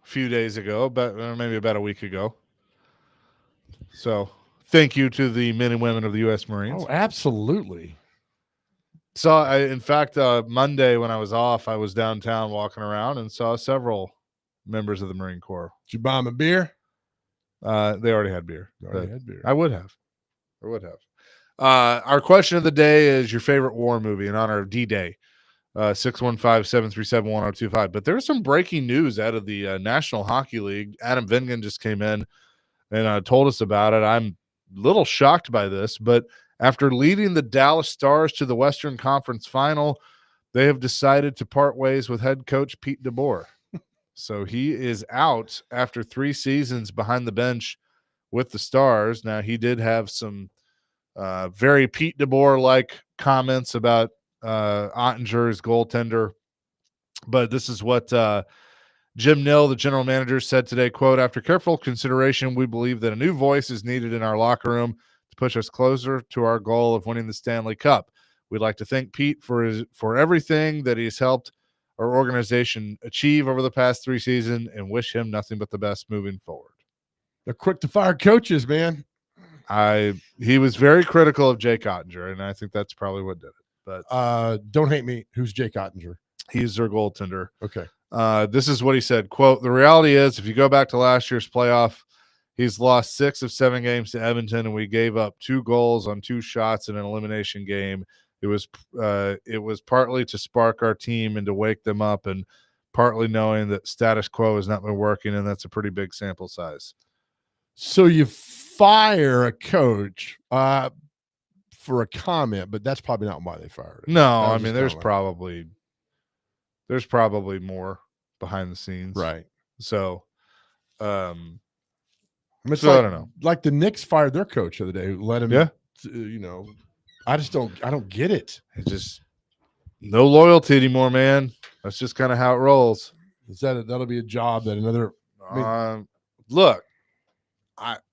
a few days ago, but maybe about a week ago. So thank you to the men and women of the U.S. Marines. Oh, absolutely. So, in fact, Monday when I was off, I was downtown walking around and saw several members of the Marine Corps. Did you buy them a beer? They already had beer. Beer. I would have. Our question of the day is your favorite war movie in honor of D-Day. 615-737-1025. But there's some breaking news out of the National Hockey League. Adam Vingan just came in and told us about it. I'm a little shocked by this, but after leading the Dallas Stars to the Western Conference Final, they have decided to part ways with head coach Pete DeBoer. So he is out after 3 seasons behind the bench with the Stars. Now, he did have some very Pete DeBoer-like comments about Ottinger's goaltender, but this is what Jim Nill, the general manager, said today, quote, "After careful consideration, we believe that a new voice is needed in our locker room to push us closer to our goal of winning the Stanley Cup. We'd like to thank Pete for everything that he's helped our organization achieve over the past 3 seasons and wish him nothing but the best moving forward." They're quick to fire coaches, man. He was very critical of Jake Ottinger, and I think that's probably what did it. But don't hate me. Who's Jake Ottinger? He's their goaltender. Okay. This is what he said, quote, "The reality is, if you go back to last year's playoff, he's lost 6 of 7 games to Edmonton, and we gave up 2 goals on 2 shots in an elimination game. It was partly to spark our team and to wake them up, and partly knowing that status quo has not been working, and that's a pretty big sample size." So you fire a coach for a comment, but that's probably not why they fired him. No, I mean there's probably more behind the scenes, right? So, I I don't know. Like the Knicks fired their coach the other day, who let him. Yeah. I don't get it. It's just no loyalty anymore, man. That's just kind of how it rolls. That'll be a job that another. Look,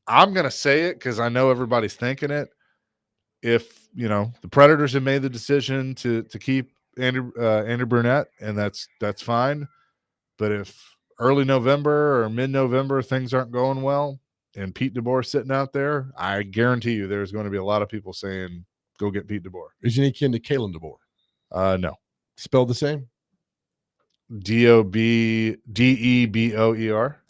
I'm gonna say it because I know everybody's thinking it. If the Predators have made the decision to keep Andrew Brunette, and that's fine. But if early November or mid-November things aren't going well, and Pete DeBoer sitting out there, I guarantee you there's going to be a lot of people saying, "Go get Pete DeBoer." Isn't he kin to Kalen DeBoer? No. Spelled the same? Dobdeboer.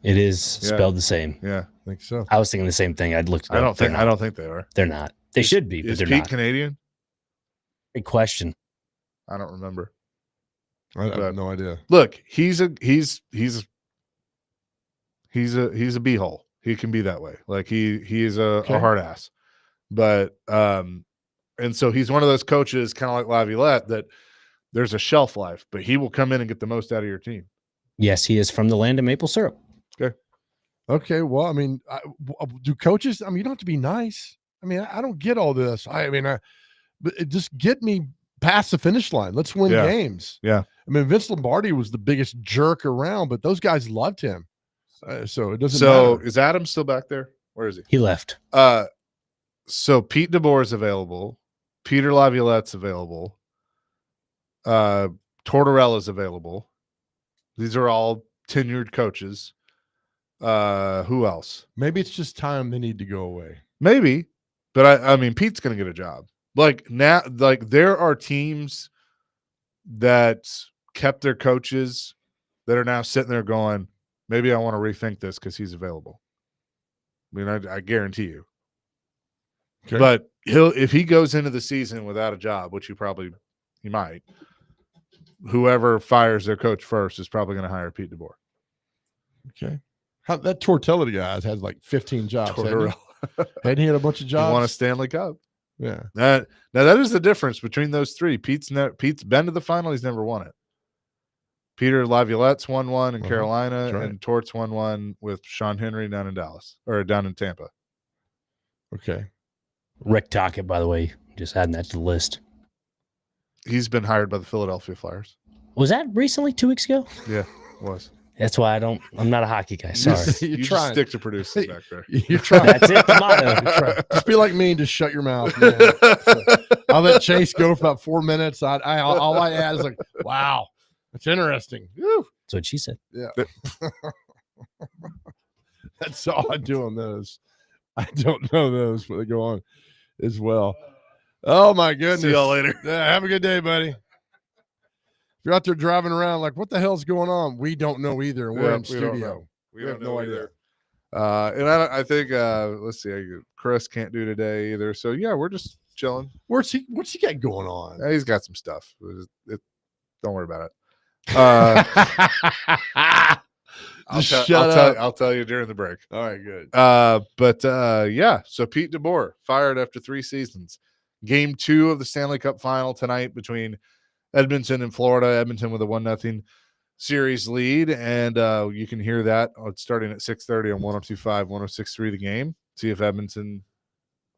It is spelled the same. Yeah, I think so. I was thinking the same thing. I'd looked it up. I don't think they are. They're not. They should be, but Is they're Pete not. Canadian? Good question. I don't remember. I have no idea. Look, he's a beehole. He can be that way. Like he is a hard ass. But and so he's one of those coaches, kind of like Laviolette, that there's a shelf life, but he will come in and get the most out of your team. Yes, he is from the land of maple syrup. Okay. Well, I mean, do coaches? I mean, you don't have to be nice. I mean, I don't get all this. But just get me past the finish line. Let's win games. Yeah. I mean, Vince Lombardi was the biggest jerk around, but those guys loved him. So it doesn't matter. Is Adam still back there? Where is he? He left. So Pete DeBoer is available. Peter Laviolette's available. Tortorella's available. These are all tenured coaches. Who else? Maybe it's just time they need to go away. Maybe, but I mean, Pete's going to get a job. Like now, like there are teams that kept their coaches that are now sitting there going, maybe I want to rethink this because he's available. I mean, I guarantee you. Okay. But if he goes into the season without a job, which he might, whoever fires their coach first is probably going to hire Pete DeBoer. Okay. That Tortella guy has like 15 jobs. Hadn't he had a bunch of jobs? He won a Stanley Cup. Yeah. Now that is the difference between those three. Pete's been to the final. He's never won it. Peter Laviolette's won one in Carolina, right. And Tort's won one with Sean Henry down in Tampa. Okay. Rick Tocchet, by the way, just adding that to the list. He's been hired by the Philadelphia Flyers. Was that recently, 2 weeks ago? Yeah, it was. That's why I'm not a hockey guy. Sorry. You just stick to producers back there. You're trying. That's it, the motto. Just be like me and just shut your mouth, man. So, I'll let Chase go for about 4 minutes. All I add is like, wow. That's interesting. Woo. That's what she said. Yeah. That's all I do on those. I don't know those, but they go on as well. Oh, my goodness. See y'all later. Yeah, have a good day, buddy. If you're out there driving around like, what the hell's going on? We don't know either. And we're in We don't studio. know. We have don't no know idea. either. And I think let's see, Chris can't do today either. So yeah, we're just chilling. What's he got going on? He's got some stuff. Don't worry about it. I'll tell you during the break. All right, good. Yeah. So Pete DeBoer fired after 3 seasons. Game 2 of the Stanley Cup Final tonight between Edmonton and Florida. Edmonton with a 1-0 series lead, and you can hear that. It's starting at 6:30 on 102.5, 106.3 The Game. See if Edmonton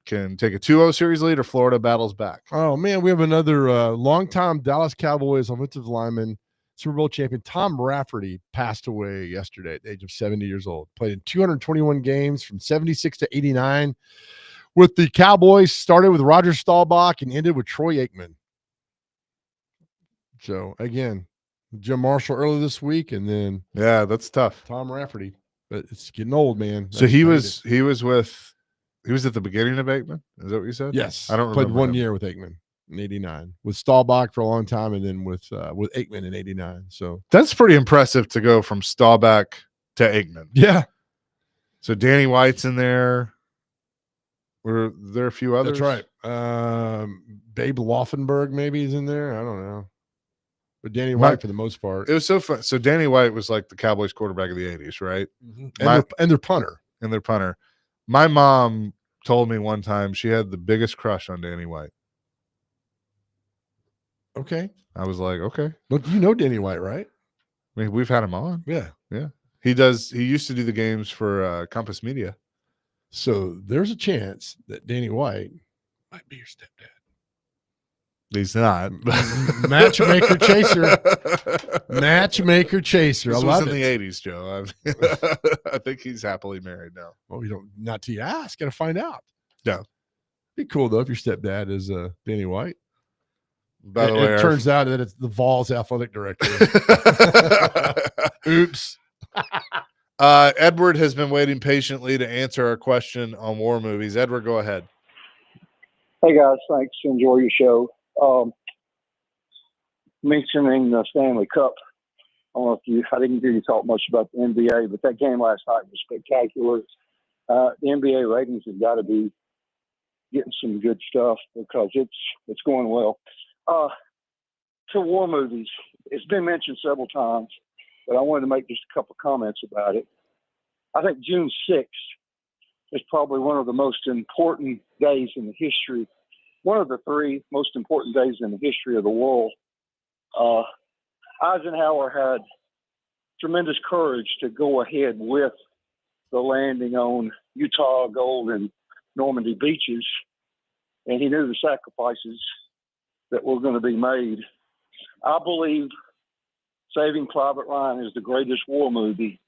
can take a 2-0 series lead or Florida battles back. Oh man, we have another longtime Dallas Cowboys offensive lineman, Super Bowl champion Tom Rafferty passed away yesterday at the age of 70 years old. Played in 221 games from 76 to 89 with the Cowboys. Started with Roger Staubach and ended with Troy Aikman. So again, Jim Marshall early this week, and then Yeah, that's tough. Tom Rafferty. But it's getting old, man. So he was at the beginning of Aikman. Is that what you said? Yes, I don't played remember 1 him. year with Aikman in '89, with Staubach for a long time, and then with Aikman in '89. So That's pretty impressive to go from Staubach to Aikman. yeah, So Danny White's in there. Were there a few others? that's right. Babe Laufenberg maybe is in there. I don't know, but Danny White for the most part. It was so fun. So Danny White was like the Cowboys quarterback of the 80s, right? And their punter. And their punter. My mom told me one time she had the biggest crush on Danny White. Okay. I was like, okay. Look, you know Danny White, right? I mean, we've had him on. Yeah. Yeah. He used to do the games for Compass Media. So there's a chance that Danny White might be your stepdad. He's not. Matchmaker chaser. Matchmaker chaser. This I was love in it. the 80s, Joe. I think he's happily married now. Well, you don't, not till you ask. Got to find out. Yeah. Be cool though if your stepdad is Danny White. By the way, it turns out that it's the Vols athletic director. Oops. Edward has been waiting patiently to answer our question on war movies. Edward, go ahead. Hey guys, thanks. Enjoy your show. Mentioning the Stanley Cup, I didn't hear you talk much about the NBA, but that game last night was spectacular. The NBA ratings have got to be getting some good stuff because it's going well. To war movies, it's been mentioned several times, but I wanted to make just a couple comments about it. I think June 6th is probably one of the most important days in the history, one of the 3 most important days in the history of the world. Eisenhower had tremendous courage to go ahead with the landing on Utah, Gold, and Normandy beaches, and he knew the sacrifices that were going to be made. I believe Saving Private Ryan is the greatest war movie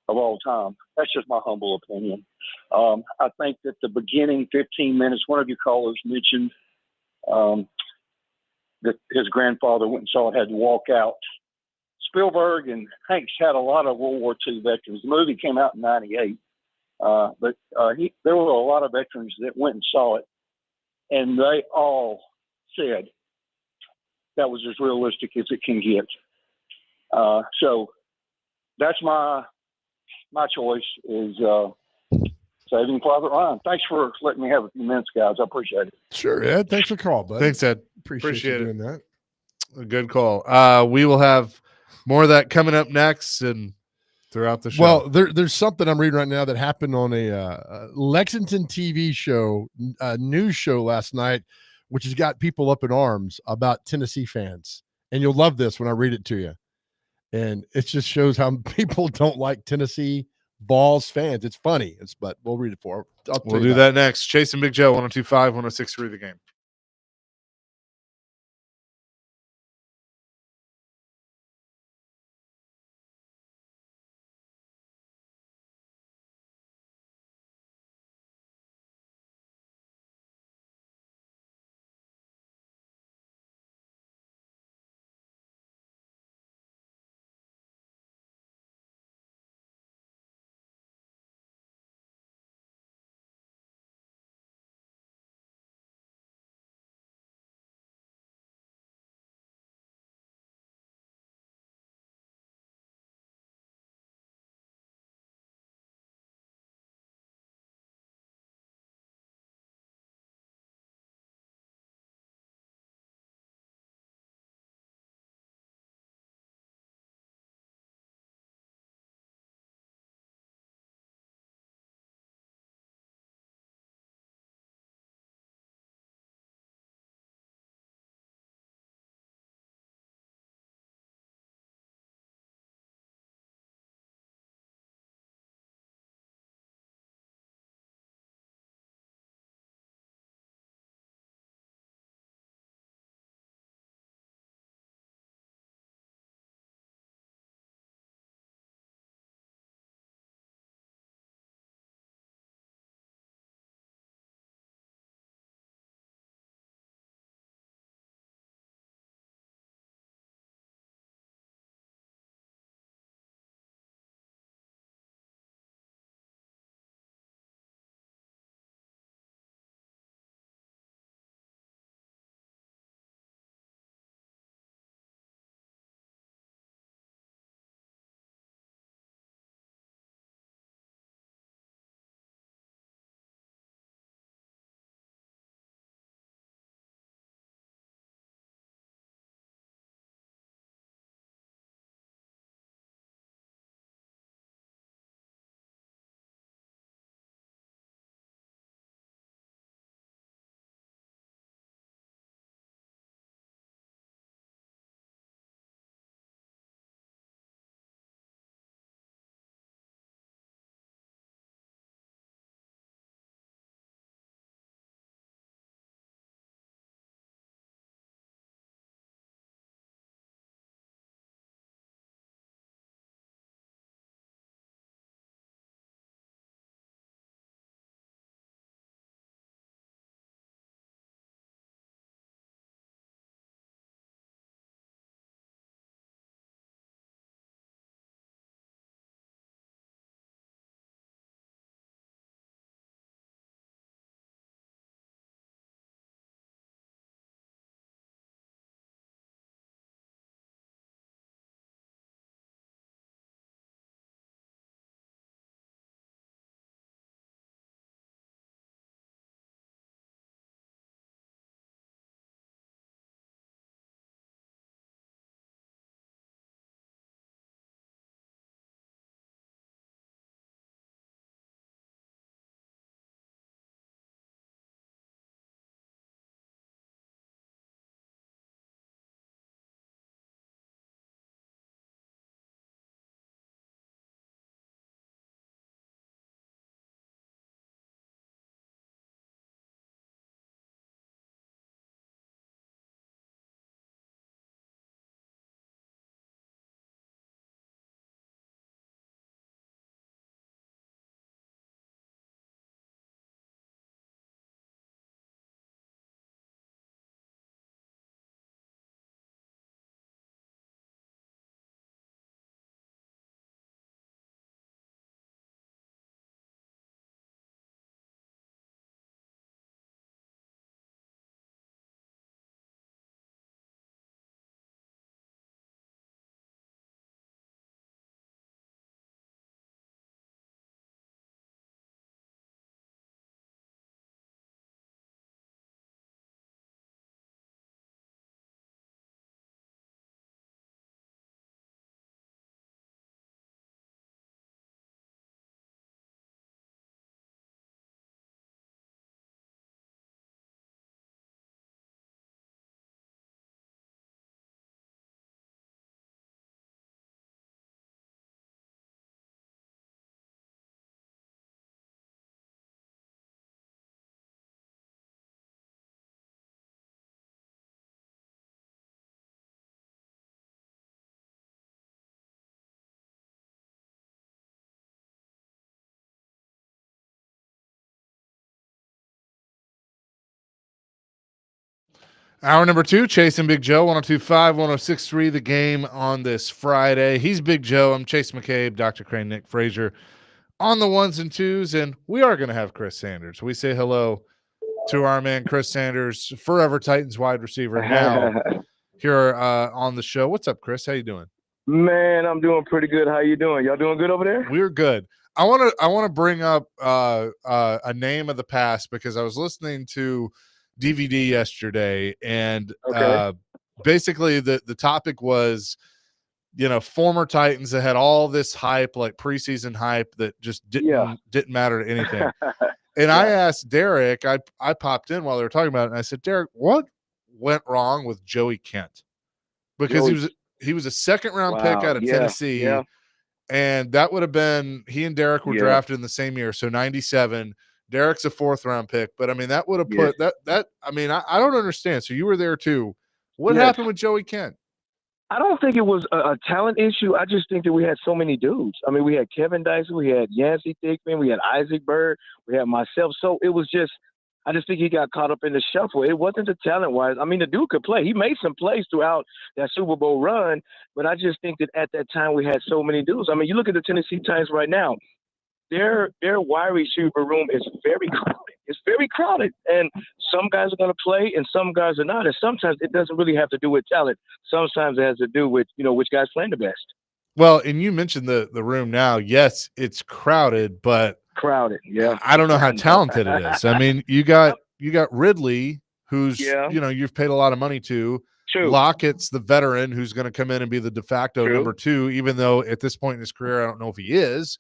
of all time. That's just my humble opinion. I think that the beginning 15 minutes, one of your callers mentioned that his grandfather went and saw it, had to walk out. Spielberg and Hanks had a lot of World War II veterans. The movie came out in 98, but there were a lot of veterans that went and saw it, and they all said that was as realistic as it can get. So that's my choice is Saving Private Ryan. Thanks for letting me have a few minutes, guys. I appreciate it. Sure, Ed. Thanks for the call, bud. Thanks, Ed. Appreciate you doing that. A good call. We will have more of that coming up next and throughout the show. Well, there's something I'm reading right now that happened on a Lexington TV show, news show last night, which has got people up in arms about Tennessee fans. And you'll love this when I read it to you. And it just shows how people don't like Tennessee Vols fans. It's funny. But we'll read it for. We'll do that next. Chase and Big Joe, 102.5, 106.3 The Game. Hour number 2, Chase and Big Joe, 102.5, 106.3, the game on this Friday. He's Big Joe. I'm Chase McCabe, Dr. Crane, Nick Frazier on the ones and twos, and we are going to have Chris Sanders. We say hello to our man Chris Sanders, forever Titans wide receiver, now here on the show. What's up, Chris? How you doing? Man, I'm doing pretty good. How you doing? Y'all doing good over there? We're good. I want to bring up a name of the past because I was listening to DVD yesterday, and basically the topic was, former Titans that had all this hype, like preseason hype, that just didn't matter to anything. And I asked Derek, I popped in while they were talking about it, and I said, Derek, what went wrong with Joey Kent? Because he was a second round pick out of Tennessee. Yeah. And that would have been, he and Derek were drafted in the same year. So 97, Derek's a 4th round pick. But I mean, that would have put I don't understand. So you were there too. What happened with Joey Kent? I don't think it was a talent issue. I just think that we had so many dudes. I mean, we had Kevin Dyson, we had Yancey Thickman, we had Isaac Bird, we had myself. So it was just, I just think he got caught up in the shuffle. It wasn't the talent-wise. I mean, the dude could play. He made some plays throughout that Super Bowl run, but I just think that at that time we had so many dudes. I mean, you look at the Tennessee Titans right now. Their wide receiver room is very crowded. It's very crowded, and some guys are going to play, and some guys are not. And sometimes it doesn't really have to do with talent. Sometimes it has to do with which guy's playing the best. Well, and you mentioned the room now. Yes, it's crowded, but crowded. Yeah, I don't know how talented it is. I mean, you got Ridley, who's you've paid a lot of money to. True. Lockett's the veteran who's going to come in and be the de facto number 2, even though at this point in his career, I don't know if he is.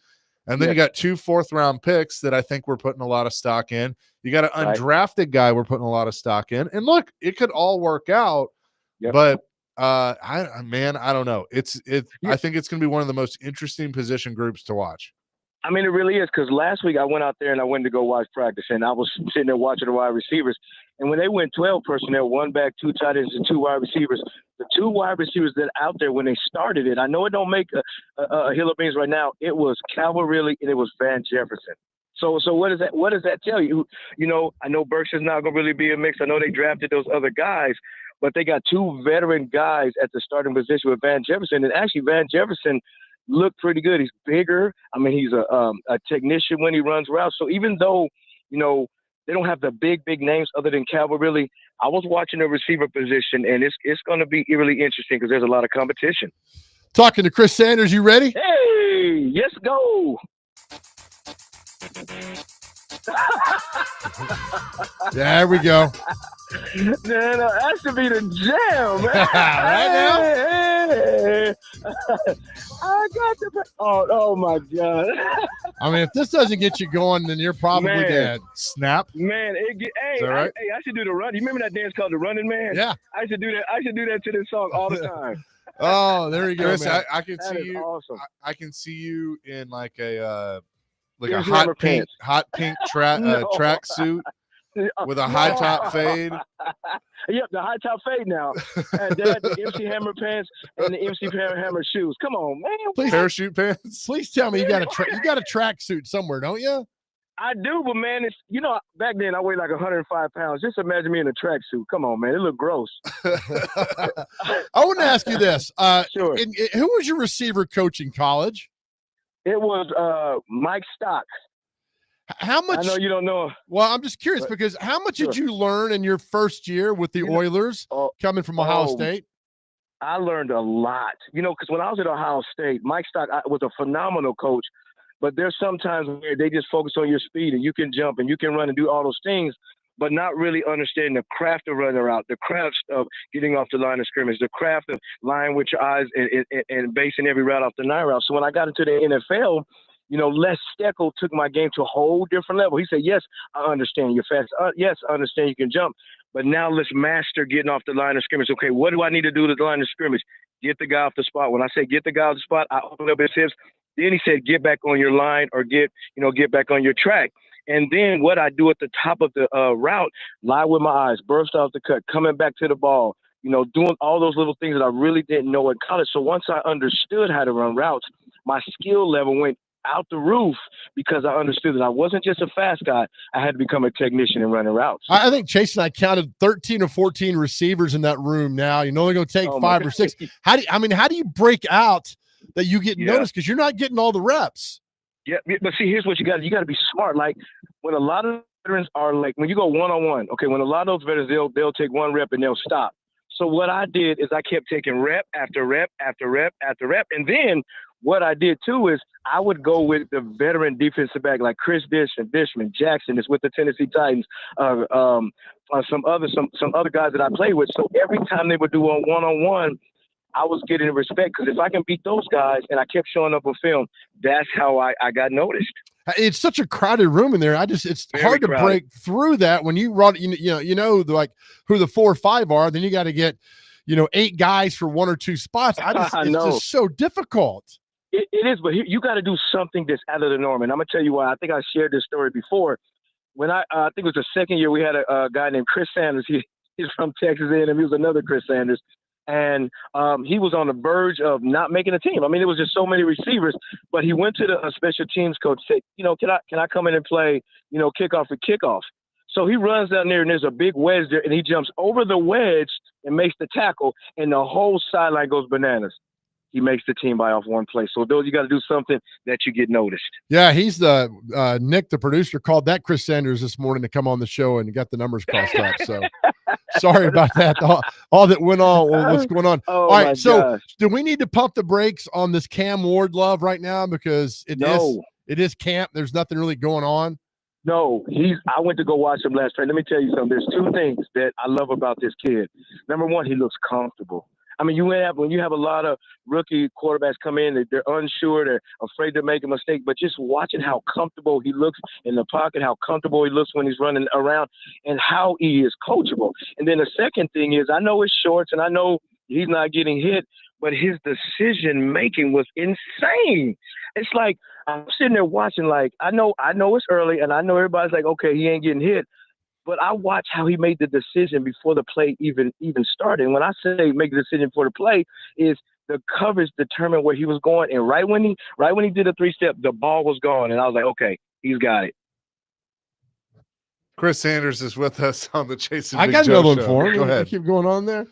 And then you got 2 4th round picks that I think we're putting a lot of stock in. You got an undrafted guy we're putting a lot of stock in. And look, it could all work out, but I don't know. I think it's going to be one of the most interesting position groups to watch. I mean, it really is, because last week I went out there and I went to go watch practice, and I was sitting there watching the wide receivers. And when they went 12 personnel, 1 back, 2 tight ends, and 2 wide receivers, the 2 wide receivers that out there when they started it, I know it don't make a hill of beans right now. It was Calvin Ridley and it was Van Jefferson. So what does that tell you? I know Burks is not going to really be a mix. I know they drafted those other guys, but they got 2 veteran guys at the starting position with Van Jefferson. And actually, Van Jefferson looked pretty good. He's bigger. I mean, he's a technician when he runs routes. So even though, they don't have the big names other than Calvin Ridley, I was watching the receiver position, and it's going to be really interesting because there's a lot of competition. Talking to Chris Sanders, you ready? Hey, yes, go. There we go. No, that should be the jam. Right now? Hey. I got the. Oh my God. I mean, if this doesn't get you going, then you're probably dead. Snap. Man, hey, right? I should do the run. You remember that dance called the Running Man? Yeah. I should do that. I should do that to this song all the time. Oh, there you go, Chris, man. I can see you. Awesome. I can see you in like a Here's hot pink No. track suit with a high top fade. Yep, the high top fade now. And they had the MC Hammer pants and the MC Hammer shoes. Come on, man. Please, Parachute pants. please tell me you got a track suit somewhere, don't you? I do, but man, it's back then I weighed like 105 pounds. Just imagine me in a tracksuit. Come on, man, it looked gross. I want to ask you this. Sure. Who was your receiver coach in college? It was Mike Stock. How much? I know you don't know. Well, I'm just curious because how much did you learn in your first year with the Oilers coming from Ohio State? I learned a lot, because when I was at Ohio State, Mike Stock was a phenomenal coach. But there's sometimes where they just focus on your speed and you can jump and you can run and do all those things, but not really understanding the craft of running out, the craft of getting off the line of scrimmage, the craft of lying with your eyes and basing every route off the 9 route. So when I got into the NFL, Les Steckel took my game to a whole different level. He said, yes, I understand you're fast. Yes, I understand you can jump. But now let's master getting off the line of scrimmage. Okay, what do I need to do to the line of scrimmage? Get the guy off the spot. When I say get the guy off the spot, I open up his hips. Then he said, get back on your line or get back on your track. And then what I do at the top of the route, lie with my eyes, burst off the cut, coming back to the ball, doing all those little things that I really didn't know in college. So once I understood how to run routes, my skill level went out the roof because I understood that I wasn't just a fast guy. I had to become a technician and running routes. I think Chase and I counted 13 or 14 receivers in that room now. You're only going to take 5 or 6. How do you break out that you get noticed? Because you're not getting all the reps. Yeah, but see, here's what you got to be smart. Like when a lot of veterans are like, when you go one-on-one, okay, when a lot of those veterans, they'll take one rep and they'll stop. So what I did is I kept taking rep after rep after rep after rep. And then what I did too is I would go with the veteran defensive back like Chris Dishman, Jackson is with the Tennessee Titans, some other guys that I played with. So every time they would do a one-on-one, I was getting respect because if I can beat those guys and I kept showing up on film, that's how I got noticed. It's such a crowded room in there. It's Very hard to crowded. break through that when you run, like who the 4 or 5 are, then you got to get, 8 guys for 1 or 2 spots. It's just so difficult. It is, but you got to do something that's out of the norm. And I'm going to tell you why. I think I shared this story before. When I think it was the second year, we had a guy named Chris Sanders. He's from Texas A&M. He was another Chris Sanders. And he was on the verge of not making a team. I mean, it was just so many receivers. But he went to the special teams coach, said, can I come in and play, kickoff and kickoff? So he runs down there, and there's a big wedge there, and he jumps over the wedge and makes the tackle, and the whole sideline goes bananas. He makes the team by off one play. So those, you got to do something that you get noticed. Yeah, he's the Nick, the producer, called that Chris Sanders this morning to come on the show and got the numbers crossed up. So sorry about that. All that went on. What's going on? Oh, all right. So gosh. do we need to pump the brakes on this Cam Ward love right now because it is camp? There's nothing really going on. No, I went to go watch him last night. Let me tell you something. There's 2 things that I love about this kid. Number one, he looks comfortable. I mean, when you have a lot of rookie quarterbacks come in, they're unsure, they're afraid to make a mistake, but just watching how comfortable he looks in the pocket, how comfortable he looks when he's running around, and how he is coachable. And then the second thing is, I know his shorts, and I know he's not getting hit, but his decision-making was insane. It's like I'm sitting there watching, like, I know it's early, and I know everybody's like, okay, he ain't getting hit. But I watched how he made the decision before the play even started. And when I say make the decision for the play, is the coverage determined where he was going. And right when he did a 3-step, the ball was gone. And I was like, okay, he's got it. Chris Sanders is with us on the Chase and I Big got Joe another one show. for him. Go ahead. Keep going on there.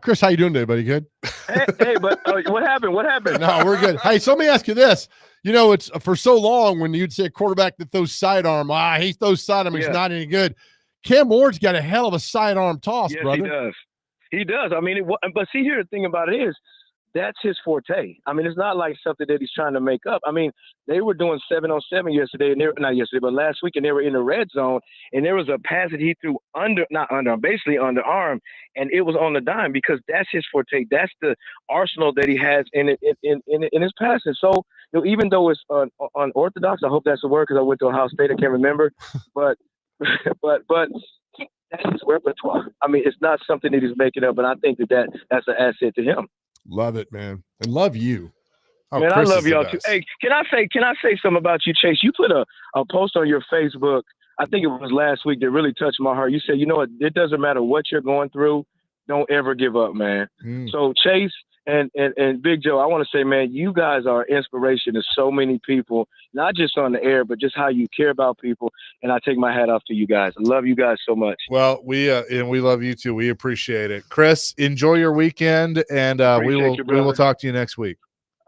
Chris, how you doing today, buddy? Good? Hey, but what happened? What happened? No, we're good. Hey, so let me ask you this. It's for so long when you'd say a quarterback that throws sidearm, he throws sidearm, he's not any good. Cam Ward's got a hell of a sidearm toss, yes, brother. He does. I mean, but see, here the thing about it is, that's his forte. I mean, it's not like something that he's trying to make up. I mean, they were doing 7-on-7 yesterday, and not yesterday, but last week, and they were in the red zone, and there was a pass that he threw basically underarm, and it was on the dime because that's his forte. That's the arsenal that he has in his passing. So, even though it's unorthodox, I hope that's the word because I went to Ohio State, I can't remember, but that's his repertoire. I mean, it's not something that he's making up, and I think that's an asset to him. Love it, man, and love you. Oh, man, Chris I love y'all too. Hey, can I say something about you, Chase? You put a post on your Facebook, I think it was last week, that really touched my heart. You said, what, it doesn't matter what you're going through, don't ever give up, man. So Chase and Big Joe, I want to say, man, you guys are inspiration to so many people, not just on the air, but just how you care about people. And I take my hat off to you guys. I love you guys so much. Well, we love you too. We appreciate it. Chris, enjoy your weekend, and we will talk to you next week.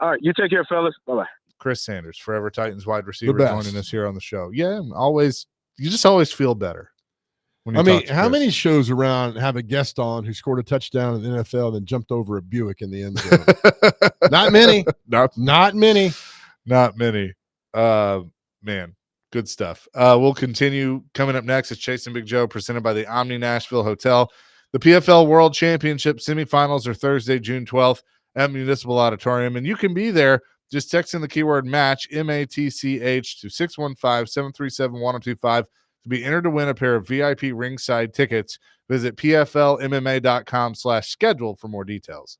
All right, you take care, fellas. Bye-bye. Chris Sanders, Forever Titans wide receiver, joining us here on the show. Yeah, you just always feel better. How many shows around have a guest on who scored a touchdown in the NFL and then jumped over a Buick in the end zone? Not many. Not many. Not many. Man, good stuff. We'll continue. Coming up next is Chase and Big Joe, presented by the Omni Nashville Hotel. The PFL World Championship semifinals are Thursday, June 12th at Municipal Auditorium, and you can be there. Just text in the keyword match, MATCH, to 615-737-1025 to be entered to win a pair of VIP ringside tickets. Visit pflmma.com/schedule for more details.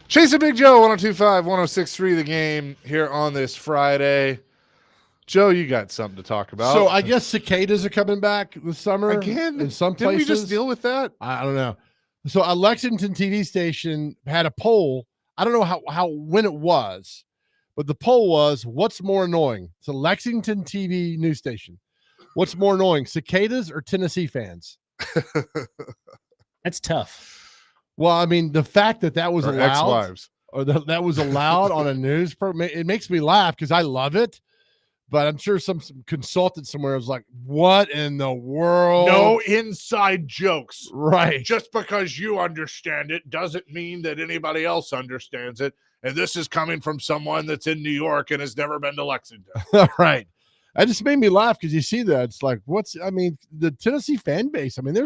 Chasing Big Joe, 102.5, 106.3 The Game here on this Friday. Joe, you got something to talk about. So I guess cicadas are coming back this summer again in some Didn't places. we just deal with that? I don't know. So a Lexington TV station had a poll. I don't know how when it was, but the poll was, what's more annoying? It's a Lexington TV news station. What's more annoying, cicadas or Tennessee fans? That's tough. Well, I mean, the fact that was Or allowed, ex-wives. or that was allowed on a news program, it makes me laugh because I love it. But I'm sure some consultant somewhere was like, what in the world? No inside jokes. Right. Just because you understand it doesn't mean that anybody else understands it. And this is coming from someone that's in New York and has never been to Lexington. Right. That just made me laugh because you see that. It's like, the Tennessee fan base, I mean,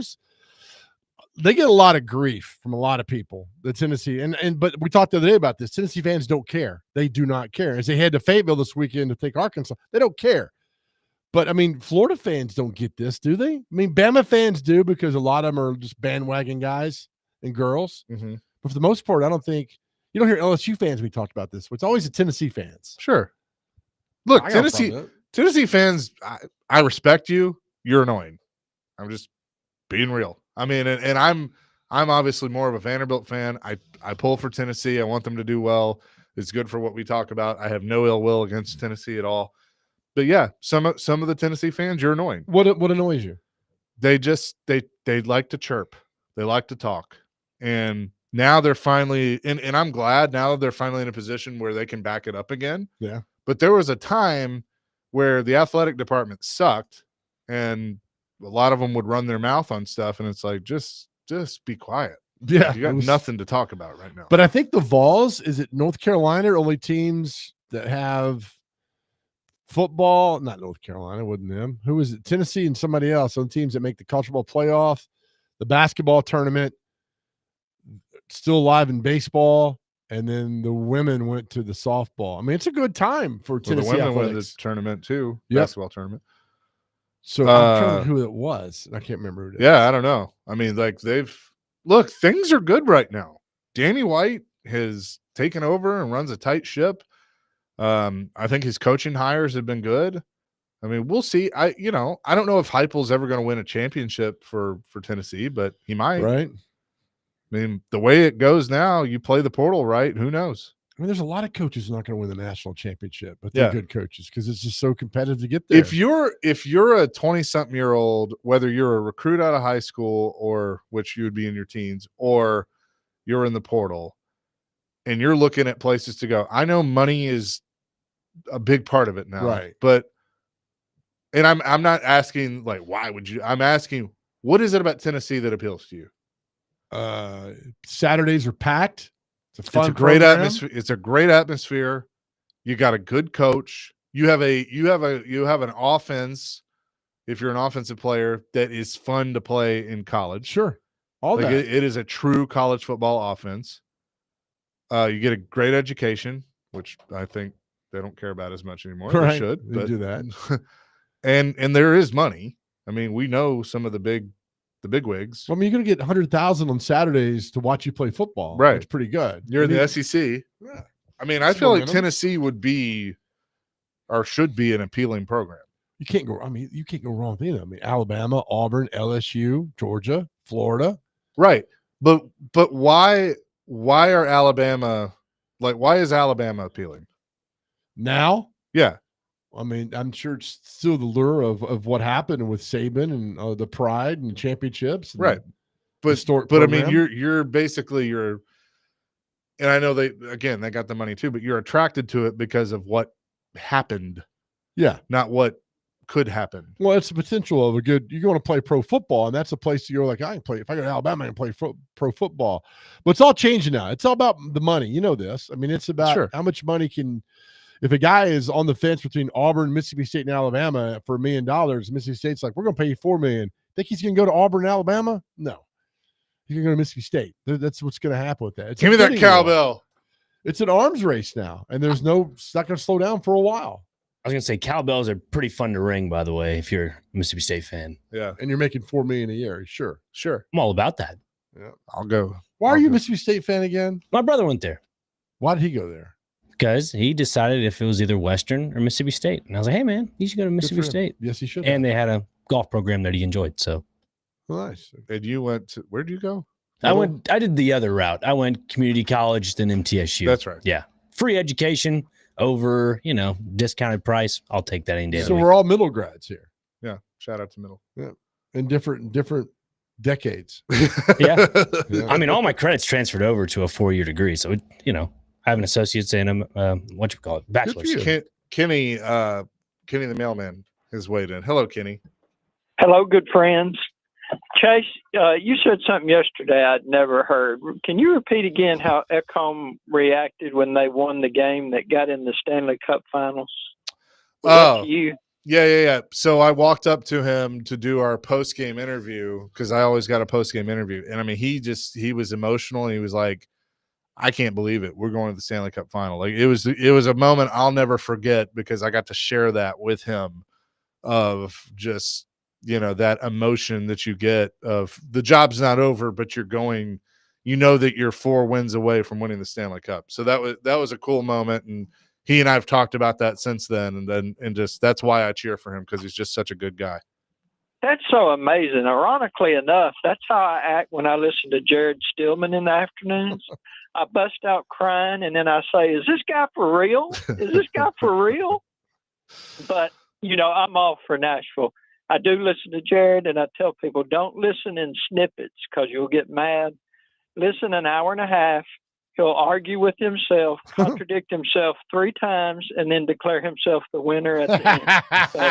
they get a lot of grief from a lot of people, the Tennessee. But we talked the other day about this. Tennessee fans don't care. They do not care. As they head to Fayetteville this weekend to take Arkansas, they don't care. But I mean, Florida fans don't get this, do they? I mean, Bama fans do because a lot of them are just bandwagon guys and girls. Mm-hmm. But for the most part, I don't think you don't hear LSU fans. We talked about this. It's always the Tennessee fans. Sure. Look, I got a problem with it. Tennessee fans, I respect you. You're annoying. I'm just being real. I mean, and I'm obviously more of a Vanderbilt fan. I pull for Tennessee. I want them to do well. It's good for what we talk about. I have no ill will against Tennessee at all. But yeah, some of the Tennessee fans, you're annoying. What annoys you? They like to chirp. They like to talk. And now they're finally and I'm glad now they're finally in a position where they can back it up again. Yeah. But there was a time where the athletic department sucked and a lot of them would run their mouth on stuff, and it's like, just be quiet. Yeah. You got nothing to talk about right now. But I think the Vols, is it North Carolina, only teams that have football? Not North Carolina, wasn't them. Who was it? Tennessee and somebody else on teams that make the college football playoff, the basketball tournament, still alive in baseball, and then the women went to the softball. I mean, it's a good time for Tennessee the women athletics. went to the tournament too, Yep. basketball tournament. So I'm trying to think who it was. I can't remember who it is. Yeah, I don't know. I mean, like things are good right now. Danny White has taken over and runs a tight ship. I think his coaching hires have been good. I mean, we'll see. I don't know if Heupel's ever going to win a championship for Tennessee, but he might. Right. I mean, the way it goes now, you play the portal, right? Who knows? I mean, there's a lot of coaches who are not going to win the national championship, but they're good coaches because it's just so competitive to get there. If you're a 20-something-year-old, whether you're a recruit out of high school or which you would be in your teens, or you're in the portal, and you're looking at places to go, I know money is a big part of it now, right? But I'm not asking like why would you? I'm asking what is it about Tennessee that appeals to you? Saturdays are packed. It's a great atmosphere. It's a great atmosphere. You got a good coach. You have an offense. If you're an offensive player, that is fun to play in college. Sure, that it is a true college football offense. You get a great education, which I think they don't care about as much anymore. Right. They should. They do that. and there is money. I mean, we know some of the big wigs. Well, I mean, you're going to get 100,000 on Saturdays to watch you play football. Right. It's pretty good. You're in the SEC. Yeah. I mean, I feel like Tennessee would be or should be an appealing program. You can't go wrong with anything. I mean, Alabama, Auburn, LSU, Georgia, Florida. Right. But why are Alabama why is Alabama appealing? Now? Yeah. I mean, I'm sure it's still the lure of what happened with Saban and the pride and championships. And right. But I mean, you're basically and I know they got the money too, but you're attracted to it because of what happened. Yeah. Not what could happen. Well, it's the potential of you're going to play pro football, and that's a place you go like, I can play. If I go to Alabama, I can play pro football. But it's all changing now. It's all about the money. You know this. I mean, it's about how much money if a guy is on the fence between Auburn, Mississippi State, and Alabama for $1 million, Mississippi State's like, we're going to pay you $4 million. Think he's going to go to Auburn, Alabama? No. He's going to go to Mississippi State. That's what's going to happen with that. Give me that cowbell. It's an arms race now, and it's not going to slow down for a while. I was going to say cowbells are pretty fun to ring, by the way, if you're a Mississippi State fan. Yeah. And you're making $4 million a year. Sure. I'm all about that. Yeah. I'll go. Why are you a Mississippi State fan again? My brother went there. Why did he go there? Because he decided if it was either Western or Mississippi State. And I was like, hey, man, you should go to Mississippi State. Yes, he should. And they had a golf program that he enjoyed. So nice. And you went to, where'd you go? I did the other route. I went community college, then MTSU. That's right. Yeah. Free education over, discounted price. I'll take that any day. So we're all middle grads here. Yeah. Shout out to middle. Yeah. In different decades. Yeah. I mean, all my credits transferred over to a 4-year degree. So, I have an associate's and bachelor's. Kenny the mailman is weighed in. Hello, Kenny. Hello, good friends. Chase, you said something yesterday I'd never heard. Can you repeat again how Ecom reacted when they won the game that got in the Stanley Cup Finals? Was that you? Yeah. So I walked up to him to do our post-game interview because I always got a post-game interview. And I mean, he was emotional. And he was like, I can't believe it. We're going to the Stanley Cup Final. Like it was a moment I'll never forget because I got to share that with him of just, that emotion that you get of the job's not over, but you're going, that you're 4 wins away from winning the Stanley Cup. So that was a cool moment. And he and I have talked about that since then. And just, that's why I cheer for him because he's just such a good guy. That's so amazing. Ironically enough, that's how I act when I listen to Jared Stillman in the afternoons. I bust out crying and then I say, is this guy for real? Is this guy for real? But, I'm all for Nashville. I do listen to Jared and I tell people don't listen in snippets because you'll get mad. Listen an hour and a half. He'll argue with himself, contradict himself 3 times, and then declare himself the winner at the end. So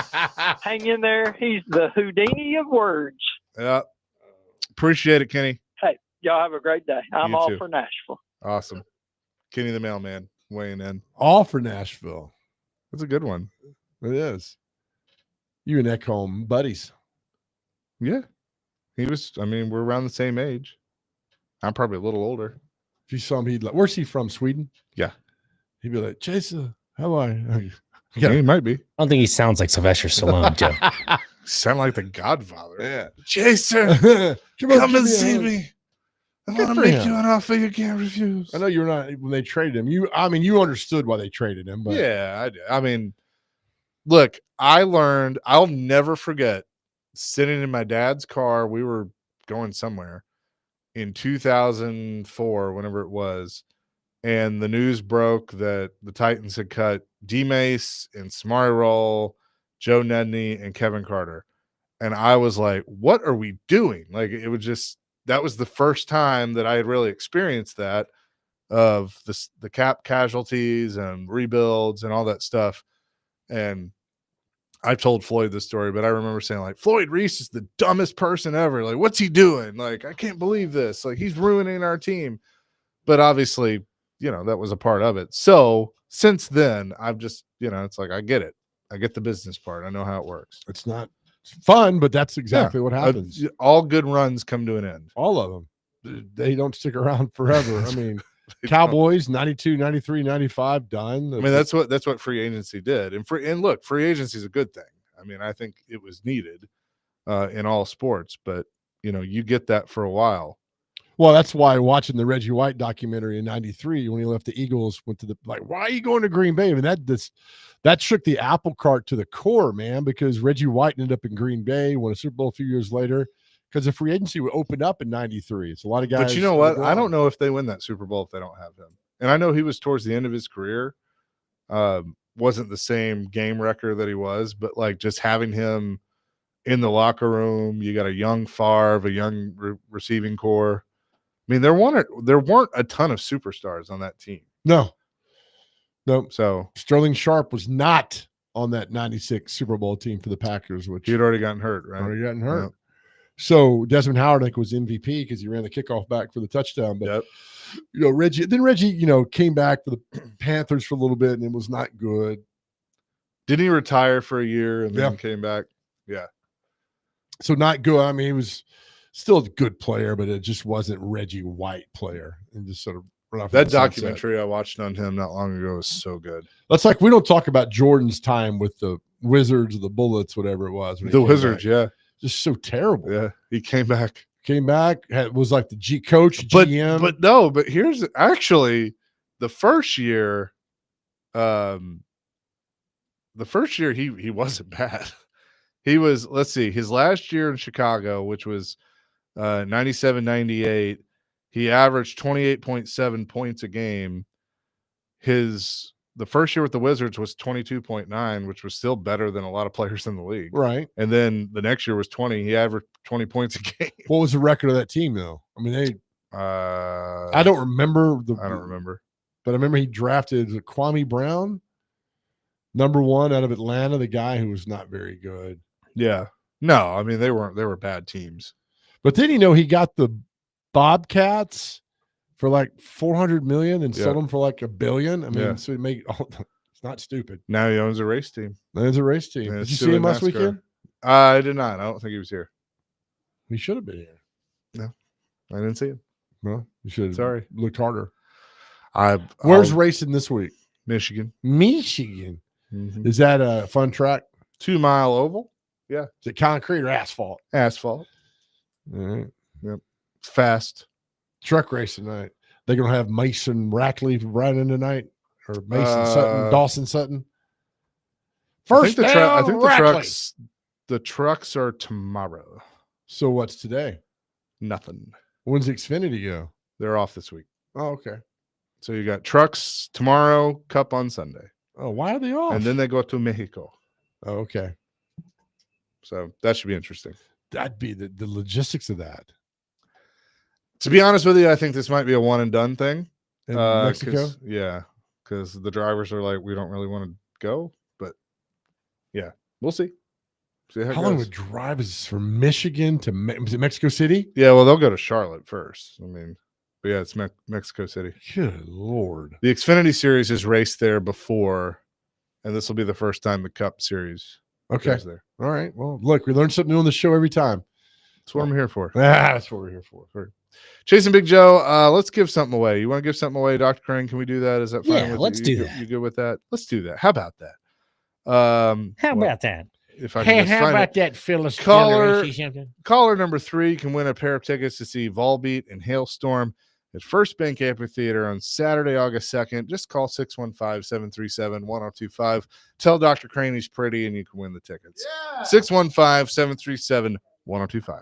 hang in there. He's the Houdini of words. Yeah. Appreciate it, Kenny. Hey, y'all have a great day. I'm You all too. for Nashville. Awesome. Kenny the mailman weighing in. All for Nashville. That's a good one. It is. You and Ekholm buddies. Yeah. We're around the same age. I'm probably a little older. If you saw him, he'd like, where's he from? Sweden? Yeah. He'd be like, Jason, how are you? Yeah, he might be. I don't think he sounds like Sylvester Stallone, Joe. Sound like the Godfather. Yeah. Jason, come and see me. I want to make you an offer you can't refuse. I know you're not when they traded him. You understood why they traded him, but yeah, I did. I mean, look, I learned. I'll never forget sitting in my dad's car. We were going somewhere in 2004, whenever it was, and the news broke that the Titans had cut D-Mace and Samari Roll, Joe Nedney, and Kevin Carter. And I was like, what are we doing? Like, it was just, that was the first time that I had really experienced that of the cap casualties and rebuilds and all that stuff. And I told Floyd this story, but I remember saying, like, Floyd Reese is the dumbest person ever. Like, what's he doing? Like, I can't believe this. Like, he's ruining our team. But obviously, that was a part of it. So since then, I've just, it's like, I get it. I get the business part. I know how it works. it's not fun, but that's exactly what happens. All good runs come to an end. All of them. They don't stick around forever. I mean, Cowboys, 92, 93, 95, done. I mean, that's what free agency did. And look, free agency is a good thing. I mean, I think it was needed in all sports, but you get that for a while. Well, that's why watching the Reggie White documentary in 93, when he left the Eagles, went to why are you going to Green Bay? I mean, that shook the apple cart to the core, man, because Reggie White ended up in Green Bay, won a Super Bowl a few years later, because the free agency would open up in 93. It's a lot of guys. But you know what? I don't know if they win that Super Bowl if they don't have him. And I know he was towards the end of his career. Wasn't the same game record that he was, but like just having him in the locker room, you got a young Favre, a young receiving core. I mean, there weren't a ton of superstars on that team. No. So Sterling Sharp was not on that 96 Super Bowl team for the Packers, which he had already gotten hurt, right? Already gotten hurt. Yep. So Desmond Howard, I think, was MVP because he ran the kickoff back for the touchdown. But Reggie, came back for the Panthers for a little bit and it was not good. Didn't he retire for a year and then came back? Yeah. So not good. I mean, he was still a good player, but it just wasn't Reggie White player. And just sort of run off that documentary I watched on him not long ago was so good. That's like we don't talk about Jordan's time with the Wizards or the Bullets, whatever it was. The Wizards, back. Just so terrible. Yeah, he came back. Was like the coach, GM. But here's actually the first year, he wasn't bad. He was, let's see, his last year in Chicago, which was 97, 98, he averaged 28.7 points a game. The first year with the Wizards was 22.9, which was still better than a lot of players in the league. Right. And then the next year was 20. He averaged 20 points a game. What was the record of that team, though? I mean, I don't remember I don't remember. but I remember he drafted Kwame Brown, number 1 out of Atlanta, the guy who was not very good. Yeah. No, I mean, they were bad teams. But then, he got the Bobcats for like $400 million and sold them for like $1 billion. I mean, so he made it's not stupid. Now he owns a race team. There's a race team. Yeah, did you see him last NASCAR. weekend? I did not. I don't think he was here. He should have been here. No, I didn't see him. Well, you should have Sorry. looked harder. Where's racing this week? Michigan. Michigan. Mm-hmm. Is that a fun track? 2 mile oval. Yeah. Is it concrete or asphalt? Asphalt. All right. Yep. Fast. Truck race tonight. They're going to have Mason Rackley riding tonight, or Mason Sutton, Dawson Sutton. First I think Rackley. the trucks are tomorrow. So what's today? Nothing. When's Xfinity go? They're off this week. Oh, okay. So you got trucks tomorrow, Cup on Sunday. Oh, why are they off? And then they go to Mexico. Oh, okay. So that should be interesting. That'd be the logistics of that. To be honest with you, I think this might be a one and done thing. In Mexico? Yeah. Because the drivers are like, we don't really want to go. But yeah, we'll see. See how long would drive is from Michigan to Mexico City? Yeah, well, they'll go to Charlotte first. I mean, but yeah, it's Mexico City. Good Lord. The Xfinity Series has raced there before, and this will be the first time the Cup Series goes there. All right. Well, look, we learn something new on the show every time. That's what I'm here for. That's what we're here for. Chase and Big Joe, let's give something away. You want to give something away, Dr. Crane? Can we do that? Is that fine with you? Let's do that. You good with that? Let's do that. How about that? How about that? If I can just find it. that, Phyllis? Caller number 3 can win a pair of tickets to see Volbeat and Hailstorm at First Bank Amphitheater on Saturday, August 2nd. Just call 615-737-1025. Tell Dr. Crane he's pretty and you can win the tickets. 615-737-1025.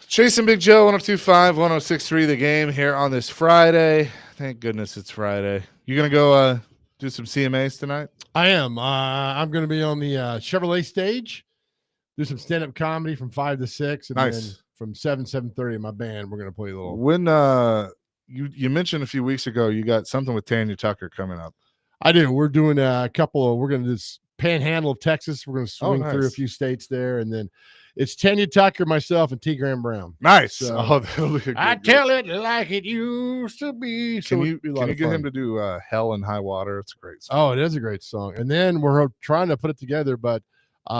Chasing Big Joe, 1025, 1063, the game here on this Friday. Thank goodness it's Friday. You going to go do some CMAs tonight? I am. I'm going to be on the Chevrolet stage, do some stand-up comedy from 5 to 6, and Nice. then from 7:30 in my band, we're going to play a little. When you mentioned a few weeks ago you got something with Tanya Tucker coming up. I do. We're doing a couple. We're going to just panhandle of Texas. We're going to swing through a nice. few states there, and then it's Tanya Tucker, myself, and T. Graham Brown. Nice. So, That'll be a good I group. tell it like it used to be. So Can it'd be a lot you of get fun. him to do Hell and High Water? It's a great song. Oh, it is a great song. And then we're trying to put it together, but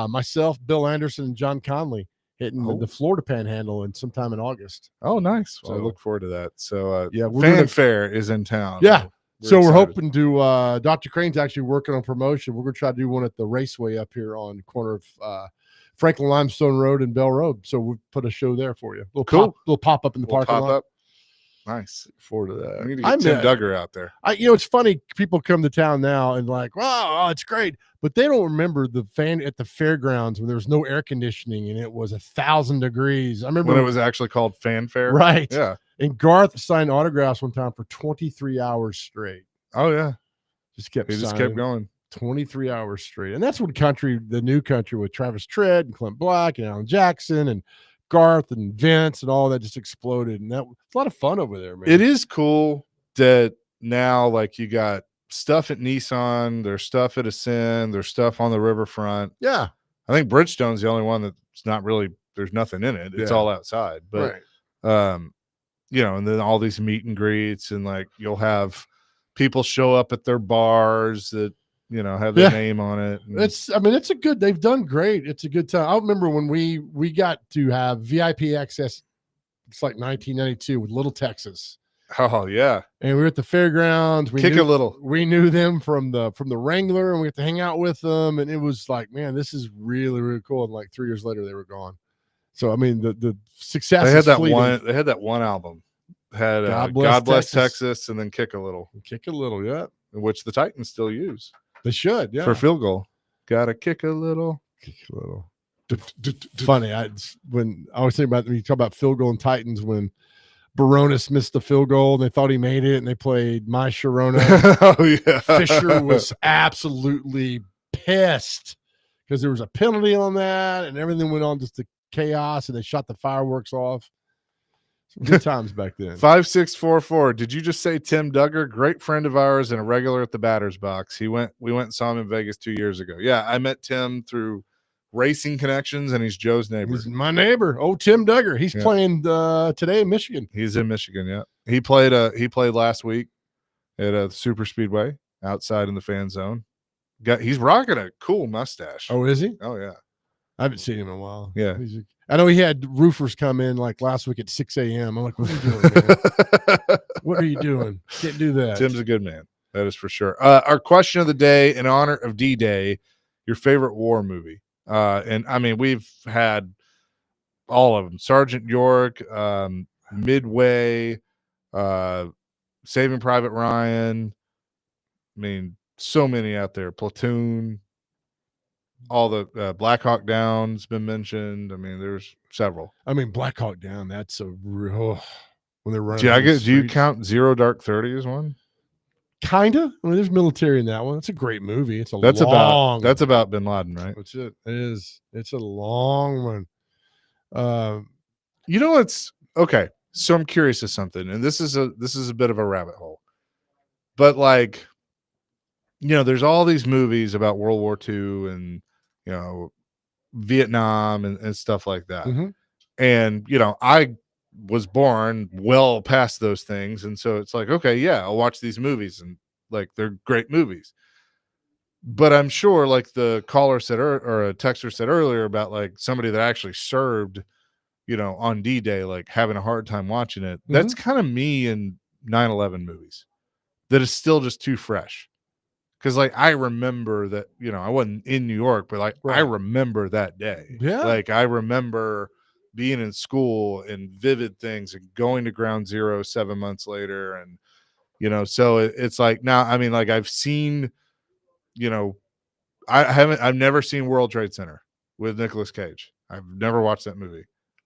myself, Bill Anderson, and John Conley hitting the Florida Panhandle in sometime in August. Oh, nice. Well, I So- look forward to that. So Yeah, we're doing Fanfare is in town. Yeah. We're We're excited. hoping to Dr. Crane's actually working on promotion. We're going to try to do one at the Raceway up here on the corner of Franklin Limestone Road and Bell Road. So we'll put a show there for you. Cool. Little pop up in the We'll parking pop lot. up. Nice. Look forward to that. We need to get Tim Duggar out there. It's funny. People come to town now and like, wow, it's great, but they don't remember the fan at the fairgrounds when there was no air conditioning and it was 1,000 degrees. I remember When it was actually called Fanfare. right. Yeah. And Garth signed autographs one time for 23 hours straight. Oh yeah. Just kept He just signing kept going. 23 hours straight. And that's when the new country with Travis Tritt and Clint Black and Alan Jackson and Garth and Vince and all that just exploded. And that was a lot of fun over there, man. It is cool that now, like, you got stuff at Nissan, there's stuff at Ascend, there's stuff on the riverfront. Yeah. I think Bridgestone's the only one that's not really, there's nothing in it. It's Yeah. all outside. But Right. and then all these meet and greets, and like you'll have people show up at their bars that have their name on it. And It's a good, they've done great. It's a good time. I remember when we got to have VIP access. It's like 1992 with Little Texas. oh yeah. And we were at the fairgrounds. Kick a little. We knew them from the Wrangler, and we got to hang out with them. And it was like, man, this is really, really cool. And like 3 years later, they were gone. So the success. They had is that fleeting. one. They had that one album. Had God Bless Texas, and then Kick a Little, yeah. which the Titans still use They should, yeah. for field goal. Gotta kick a little. Funny. When I was thinking about when you talk about field goal and Titans, when Baronis missed the field goal and they thought he made it, and they played My Sharona. Oh yeah. Fisher was absolutely pissed because there was a penalty on that, and everything went on just to chaos, and they shot the fireworks off. Some good times back then. 5644. Did you just say Tim Duggar? Great friend of ours and a regular at the batter's box. We went and saw him in Vegas 2 years ago. Yeah, I met Tim through racing connections, and he's Joe's neighbor. He's my neighbor. Oh, Tim Duggar. He's playing today in Michigan. He's in Michigan. Yeah, he played last week at a super speedway outside in the fan zone. He's rocking a cool mustache. Oh, is he? Oh yeah. I haven't seen him in a while. Yeah. I know he had roofers come in like last week at 6 a.m. I'm like, what are you doing, man? What are you doing? Can't do that. Tim's a good man. That is for sure. Our question of the day in honor of D-Day, your favorite war movie. And I mean, we've had all of them. Sergeant York, Midway, Saving Private Ryan. I mean, so many out there. Platoon. All the Black Hawk Down's been mentioned. I mean, there's several. I mean, Black Hawk Down. That's a real when they're running. Do you count Zero Dark 30 as one? Kinda. I mean, there's military in that one. It's a great movie. It's That's long. about Bin Laden, right? That's it. It is. It's a long one. You know what's okay. So I'm curious of something, and this is a bit of a rabbit hole, but like, there's all these movies about World War II and Vietnam and stuff like that. Mhm. And I was born well past those things, and so it's like, okay, yeah, I'll watch these movies, and like they're great movies. But I'm sure, like the caller said, or a texter said earlier about like somebody that actually served, on D-Day, like having a hard time watching it. That's kind of me in 9/11 movies. That is still just too fresh. Because like I remember that, I wasn't in New York, but like I remember that day. Yeah. Like I remember being in school and vivid things and going to Ground Zero 7 months later. And, so it's like now, I mean, like I've seen, I've never seen World Trade Center with Nicolas Cage. I've never watched that movie.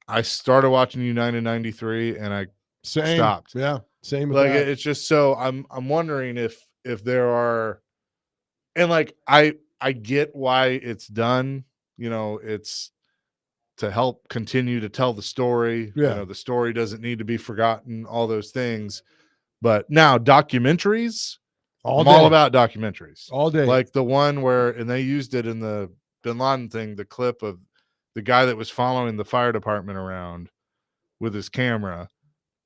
I started watching United in 93 and I Same. stopped. Yeah. Same with Like that. it's just so I'm wondering if there are, and like I get why it's done. You know, it's to help continue to tell the story. Yeah. You know, the story doesn't need to be forgotten, all those things. But now documentaries, I'm all about documentaries. All day. Like the one where, and they used it in the Bin Laden thing, the clip of the guy that was following the fire department around with his camera.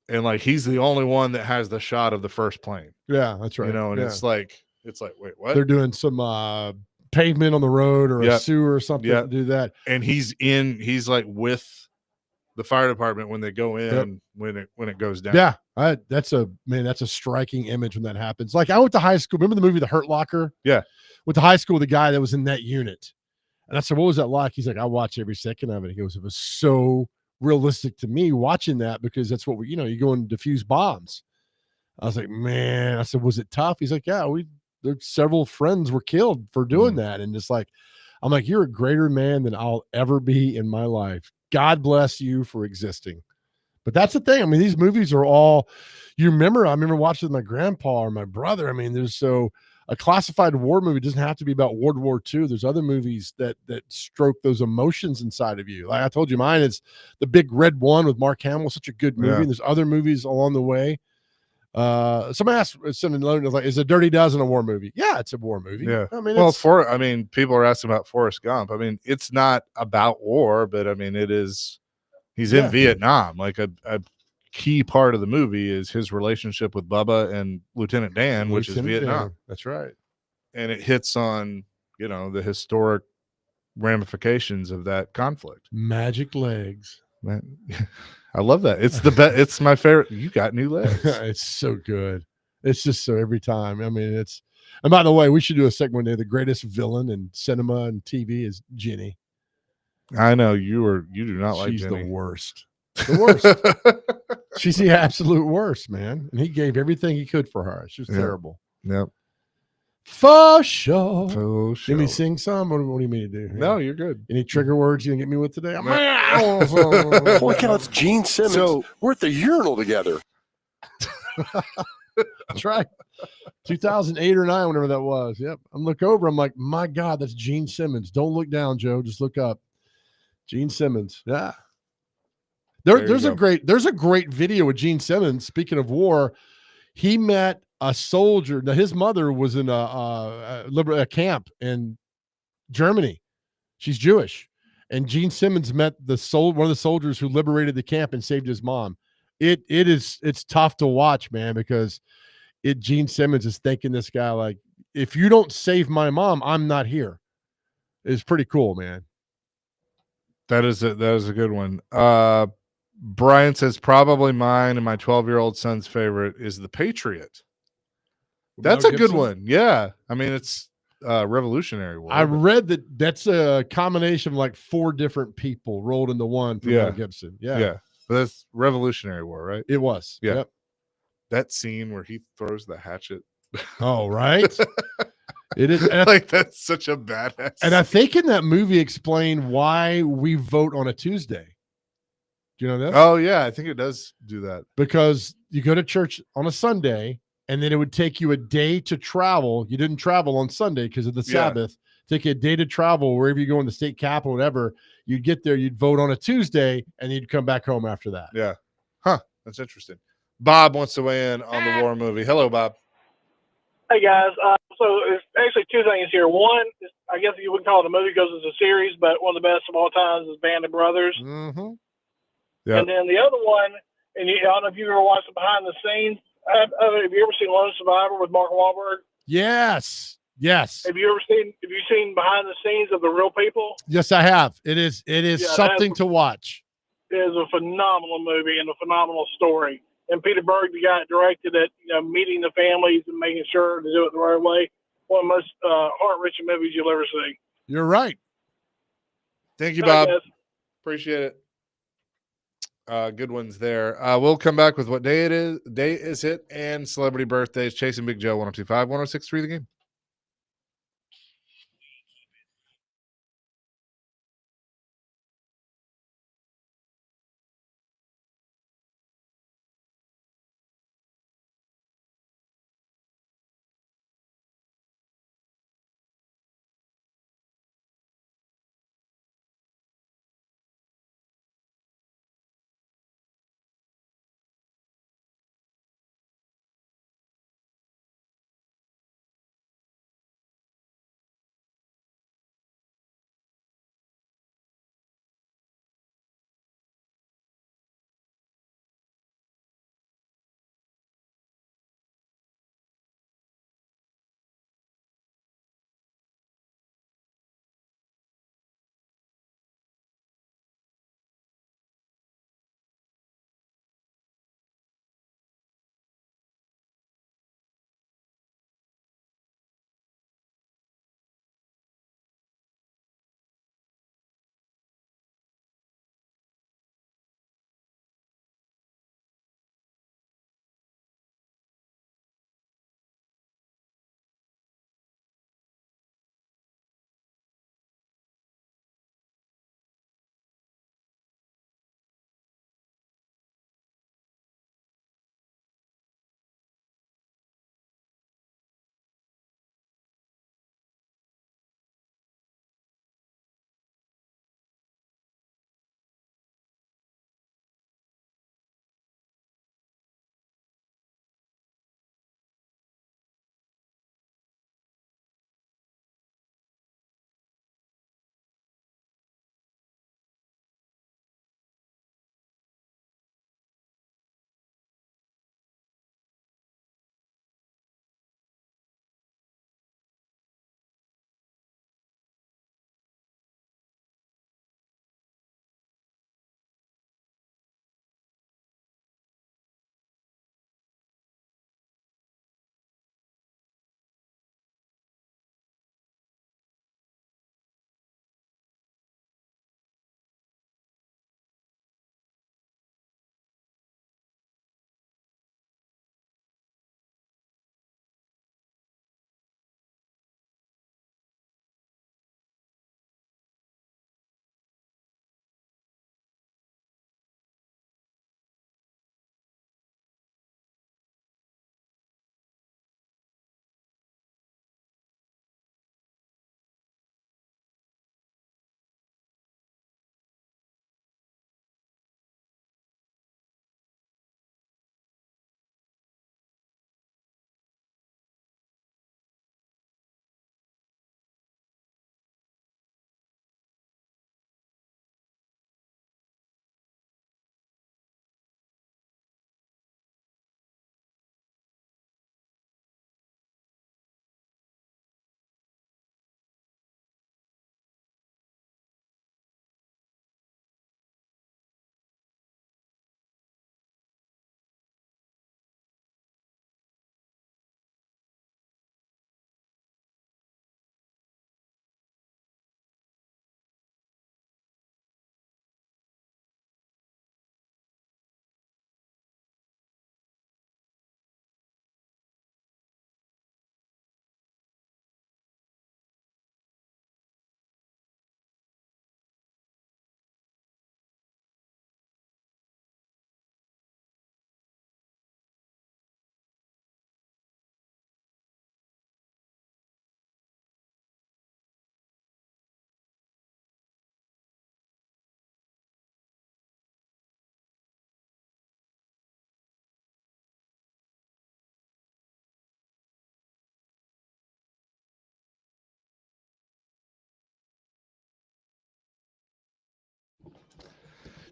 And like, he's the only one that has the shot of the first plane, Yeah, that's right. you know, and yeah. it's like, wait, what? They're doing some pavement on the road or a Yep. sewer or something Yep. to do that. And he's like with the fire department when they go in, when it goes down. Yeah, that's a striking image when that happens. Like I went to high school. Remember the movie The Hurt Locker? Yeah. Went to high school with the guy that was in that unit. And I said, what was that like? He's like, I watch every second of it. He goes, it was so realistic to me watching that because that's what you go and defuse bombs. I was like, man, I said, was it tough? He's like, yeah, there's several friends were killed for doing that. And just like, I'm like, you're a greater man than I'll ever be in my life. God bless you for existing. But that's the thing. I mean, these movies are all, I remember watching with my grandpa or my brother. I mean, a classified war movie doesn't have to be about World War II. There's other movies that stroke those emotions inside of you. Like I told you, mine is The Big Red One with Mark Hamill, such a good movie. Yeah. And there's other movies along the way. Somebody asked, like, is a Dirty Dozen a war movie? Yeah, it's a war movie. Yeah. I mean, people are asking about Forrest Gump. I mean, it's not about war, but I mean, it is. He's in Vietnam. Like a key part of the movie is his relationship with Bubba and Lieutenant Dan, which is Vietnam. Dan. That's right. And it hits on, the historic ramifications of that conflict. Magic legs. Man, I love that. It's the best. It's my favorite. You got new legs. It's so good. It's just so every time. I mean, and by the way, we should do a segment there. The greatest villain in cinema and TV is Ginny. I know you do not like She's Ginny. the worst. The worst. She's the absolute worst, man. And he gave everything he could for her. She was terrible. Yep. For sure. For sure. Let me sing some. What do you mean to do? No, you're good. Any trigger words you can get me with today? Holy cow, it's Gene Simmons. So- We're at the urinal together. That's right. 2008 or 9, whenever that was. Yep. I'm look over. I'm like, my God, that's Gene Simmons. Don't look down, Joe. Just look up. Gene Simmons. Yeah. There's a great video with Gene Simmons. Speaking of war, he met a soldier. Now his mother was in a camp in Germany. She's Jewish, and Gene Simmons met one of the soldiers who liberated the camp and saved his mom. It's tough to watch, man, because Gene Simmons is thinking this guy like, if you don't save my mom, I'm not here. It's pretty cool, man. That is a good one. Brian says probably mine and my 12-year-old son's favorite is The Patriot. That's a good one. Yeah. I mean, it's Revolutionary War. I read that's a combination of like 4 different people rolled into one from Mel Gibson. Yeah. Yeah. But that's Revolutionary War, right? It was. Yeah. Yep. That scene where he throws the hatchet. Oh, right. It is like that's such a badass. And I think in that movie explain why we vote on a Tuesday. Do you know that? Oh yeah, I think it does do that. Because you go to church on a Sunday, and then it would take you a day to travel. You didn't travel on Sunday because of the Sabbath. Take you a day to travel wherever you go in the state capital, whatever. You'd get there, you'd vote on a Tuesday, and you'd come back home after that. Yeah. Huh. That's interesting. Bob wants to weigh in on the war movie. Hello, Bob. Hey guys, so it's actually 2 things here. One, is, I guess you wouldn't call it a movie because it's a series, but one of the best of all times is Band of Brothers. Mm-hmm. Yeah. And then the other one, and I don't know if you ever watched the behind the scenes. Have you ever seen Lone Survivor with Mark Wahlberg? Yes. Have you seen behind the scenes of the real people? Yes, I have. It is something to watch. It is a phenomenal movie and a phenomenal story. And Peter Berg, the guy that directed it, meeting the families and making sure to do it the right way. One of the most heart-wrenching movies you'll ever see. You're right. Thank you, Bob. Appreciate it. Good ones there. We'll come back with what day is it, and celebrity birthdays. Chasing Big Joe, 102.5, 106.3 The Game.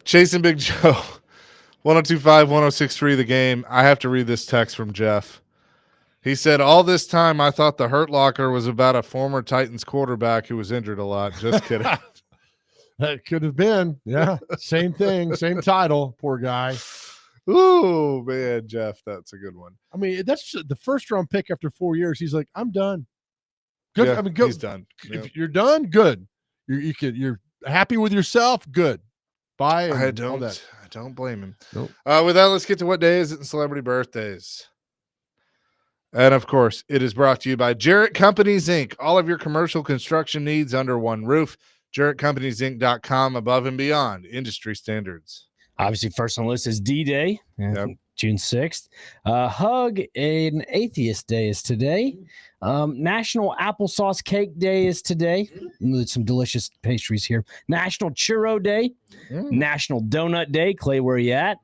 Chasing Big Joe, 102.5, 106.3 The Game. I have to read this text from Jeff. He said, all this time I thought the Hurt Locker was about a former Titans quarterback who was injured a lot. Just kidding. That could have been. Yeah. Same thing. Same title. Poor guy. Ooh, man, Jeff, that's a good one. I mean, that's the first round pick after 4 years. He's like, I'm done. Good. Yeah, I mean, good. he's done. Yep. If you're done, good. You're happy with yourself, good. Bye. I don't blame him. Nope. With that, let's get to what day is it in celebrity birthdays. And of course, it is brought to you by Jarrett Companies Inc. All of your commercial construction needs under one roof. JarrettCompaniesInc.com, above and beyond industry standards. Obviously, first on the list is D-Day, Yep. June 6th. Hug an Atheist Day is today. National Applesauce Cake Day is today. With some delicious pastries here. National Churro Day. National Donut Day. Clay, where you at?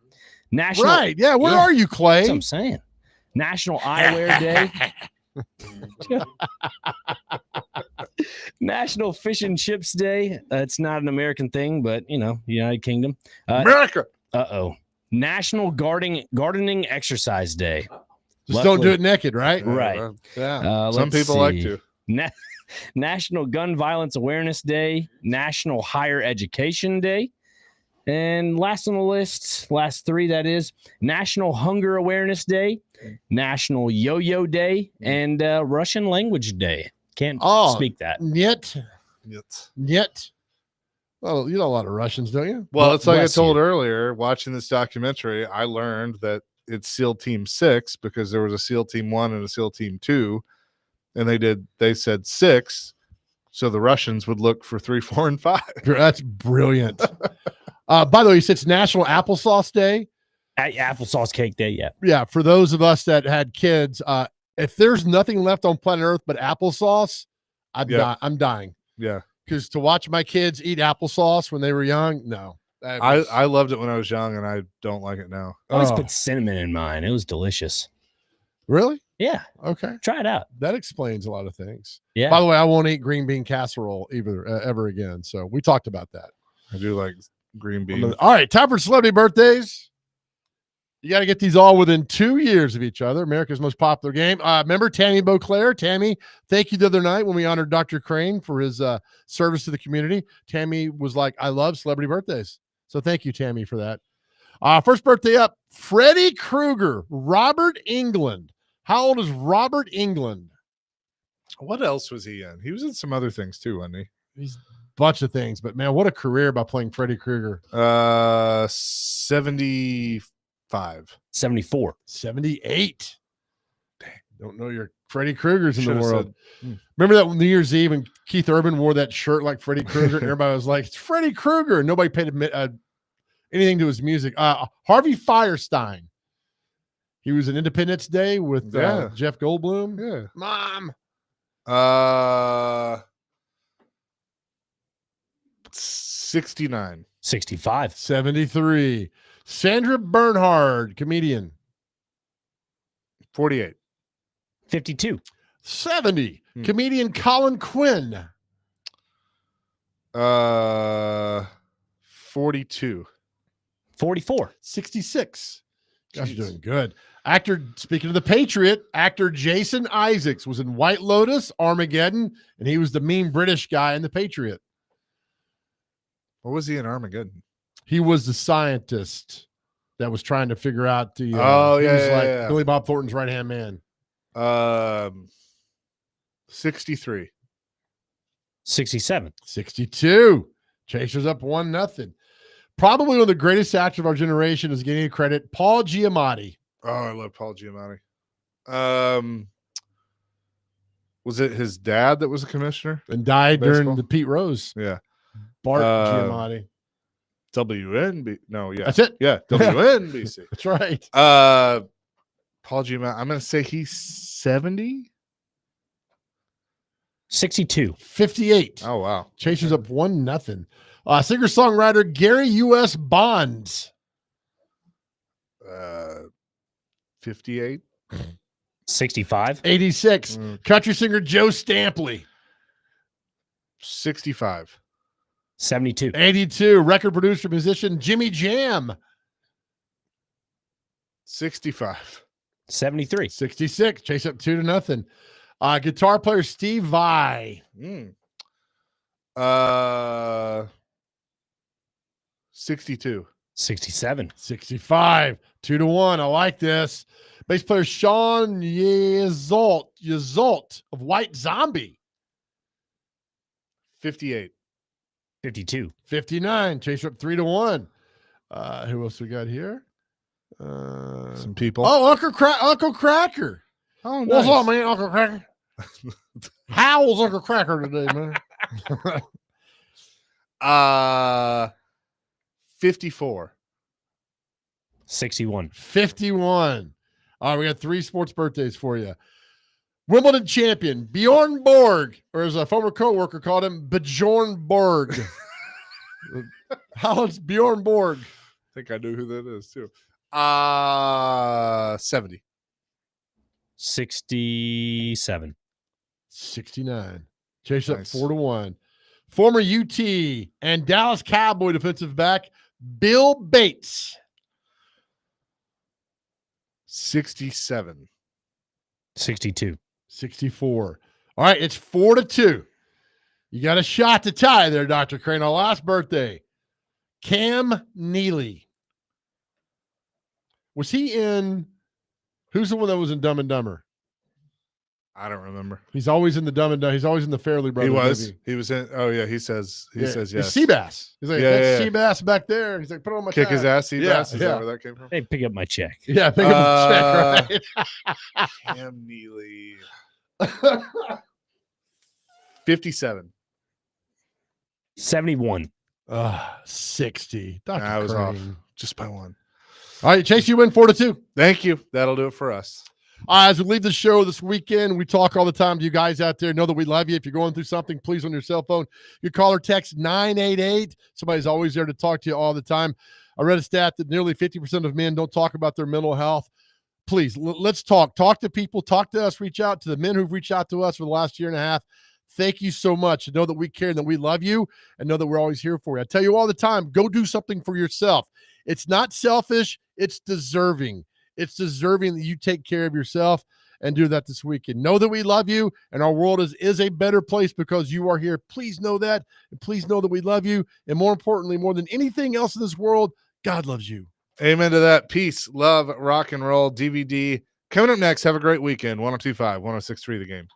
National. Right. Yeah. Where are you, Clay? That's what I'm saying. National Eyewear Day. National Fish and Chips Day. It's not an American thing, but United Kingdom. America. National Gardening Exercise Day. Just don't do it naked, right? Right. Yeah. Some people like to. National Gun Violence Awareness Day. National Higher Education Day. And last on the list, last three, that is National Hunger Awareness Day, National Yo-Yo Day, and Russian Language Day. Can't speak that. Yet. Well, you know a lot of Russians, don't you? Well, it's like I told earlier, watching this documentary, I learned that it's SEAL Team 6 because there was a SEAL Team 1 and a SEAL Team 2, and they said 6, so the Russians would look for 3, 4, and 5. That's brilliant. By the way, it's National Applesauce Day. Applesauce Cake Day, yeah. Yeah, for those of us that had kids, if there's nothing left on planet Earth but applesauce, I'm dying. Yeah. Because to watch my kids eat applesauce when they were young, no. I loved it when I was young, and I don't like it now. I always put cinnamon in mine. It was delicious. Really? Yeah. Okay. Try it out. That explains a lot of things. Yeah. By the way, I won't eat green bean casserole ever again. So we talked about that. I do like green beans. All right, time for celebrity birthdays. You got to get these all within 2 years of each other. America's most popular game. Remember Tammy Beauclair? Tammy, thank you the other night when we honored Dr. Crane for his service to the community. Tammy was like, I love celebrity birthdays. So thank you, Tammy, for that. First birthday up, Freddy Krueger, Robert England. How old is Robert England? What else was he in? He was in some other things too, wasn't he? He's bunch of things, but man, what a career by playing Freddy Krueger. 75. 74. 78. Dang, don't know your Freddy Kruegers in the world. Remember that New Year's Eve when Keith Urban wore that shirt like Freddy Krueger and everybody was like, it's Freddy Krueger. And nobody paid anything to his music. Harvey Firestein. He was in Independence Day with Jeff Goldblum. Yeah. Mom. 69. 65. 73. Sandra Bernhard, comedian. 48. 52. 70. Comedian Colin Quinn. 42. 44. 66. Gosh, you're doing good. Actor, speaking of the Patriot, actor Jason Isaacs was in White Lotus, Armageddon, and he was the mean British guy in the Patriot. What was he in Armageddon? He was the scientist that was trying to figure out the. Billy Bob Thornton's right hand man. 63. 67. 62. Chasers up 1-0. Probably one of the greatest actors of our generation is getting credit. Paul Giamatti. Oh, I love Paul Giamatti. Was it his dad that was a commissioner And died during the Pete Rose. Yeah. Bart Giamatti. WNB. No, yeah. That's it. Yeah. WNBC. That's right. Paul Giamatti. I'm going to say he's 70. 62. 58. Oh, wow. Chasers up 1-0. Singer-songwriter Gary U.S. Bonds. 58. 65. 86. Country singer Joe Stampley. 65. 72. 82. Record producer, musician, Jimmy Jam. 65. 73. 66. Chase up 2-0. Guitar player, Steve Vai. 62. 67. 65. 2-1. I like this. Bass player, Sean Yezolt of White Zombie. 58. 52. 59. Chase up 3-1. Who else we got here? Some people. Oh, Uncle Cracker. Oh, What's nice. up, man, Uncle Cracker? How's Uncle Cracker today, man? 54. 61. 51. All right, we got 3 sports birthdays for you. Wimbledon champion, Bjorn Borg, or as a former co-worker called him, Bjorn Borg. How's Bjorn Borg? I think I knew who that is too. 70. 67. 69. Chase up Nice. 4-1. Former UT and Dallas Cowboy defensive back, Bill Bates. 67. 62. 64. All right, it's 4-2. You got a shot to tie there, Dr. Crane. Our last birthday, Cam Neely. Was he in? Who's the one that was in Dumb and Dumber? I don't remember. He's always in the Dumb and Dumber. He's always in the Fairly Brothers. He was. movie. He was in. Oh yeah. He says yes. It's Seabass. He's like, Yeah, that's yeah. Seabass back there. He's like, put it on my Kick tab. his ass. Seabass. Yeah, Is yeah. that where that came from? Hey, pick up my check. Yeah, pick up the check, right? Cam Neely. 57. 71. 60. Dr. I was off Crane. just by one. All right, Chase, you win 4-2. Thank you. That'll do it for us. As we leave the show this weekend, we talk all the time to you guys out there. Know that we love you. If you're going through something, please, on your cell phone, you call or text 988. Somebody's always there to talk to you all the time. I read a stat that nearly 50% of men don't talk about their mental health. Please, let's talk. Talk to people. Talk to us. Reach out to the men who've reached out to us for the last year and a half. Thank you so much. Know that we care and that we love you, and know that we're always here for you. I tell you all the time, go do something for yourself. It's not selfish. It's deserving. It's deserving that you take care of yourself and do that this weekend. Know that we love you, and our world is a better place because you are here. Please know that, and please know that we love you. And more importantly, more than anything else in this world, God loves you. Amen to that. Peace, love, rock and roll, DVD. Coming up next, have a great weekend. 102.5, 106.3 The Game.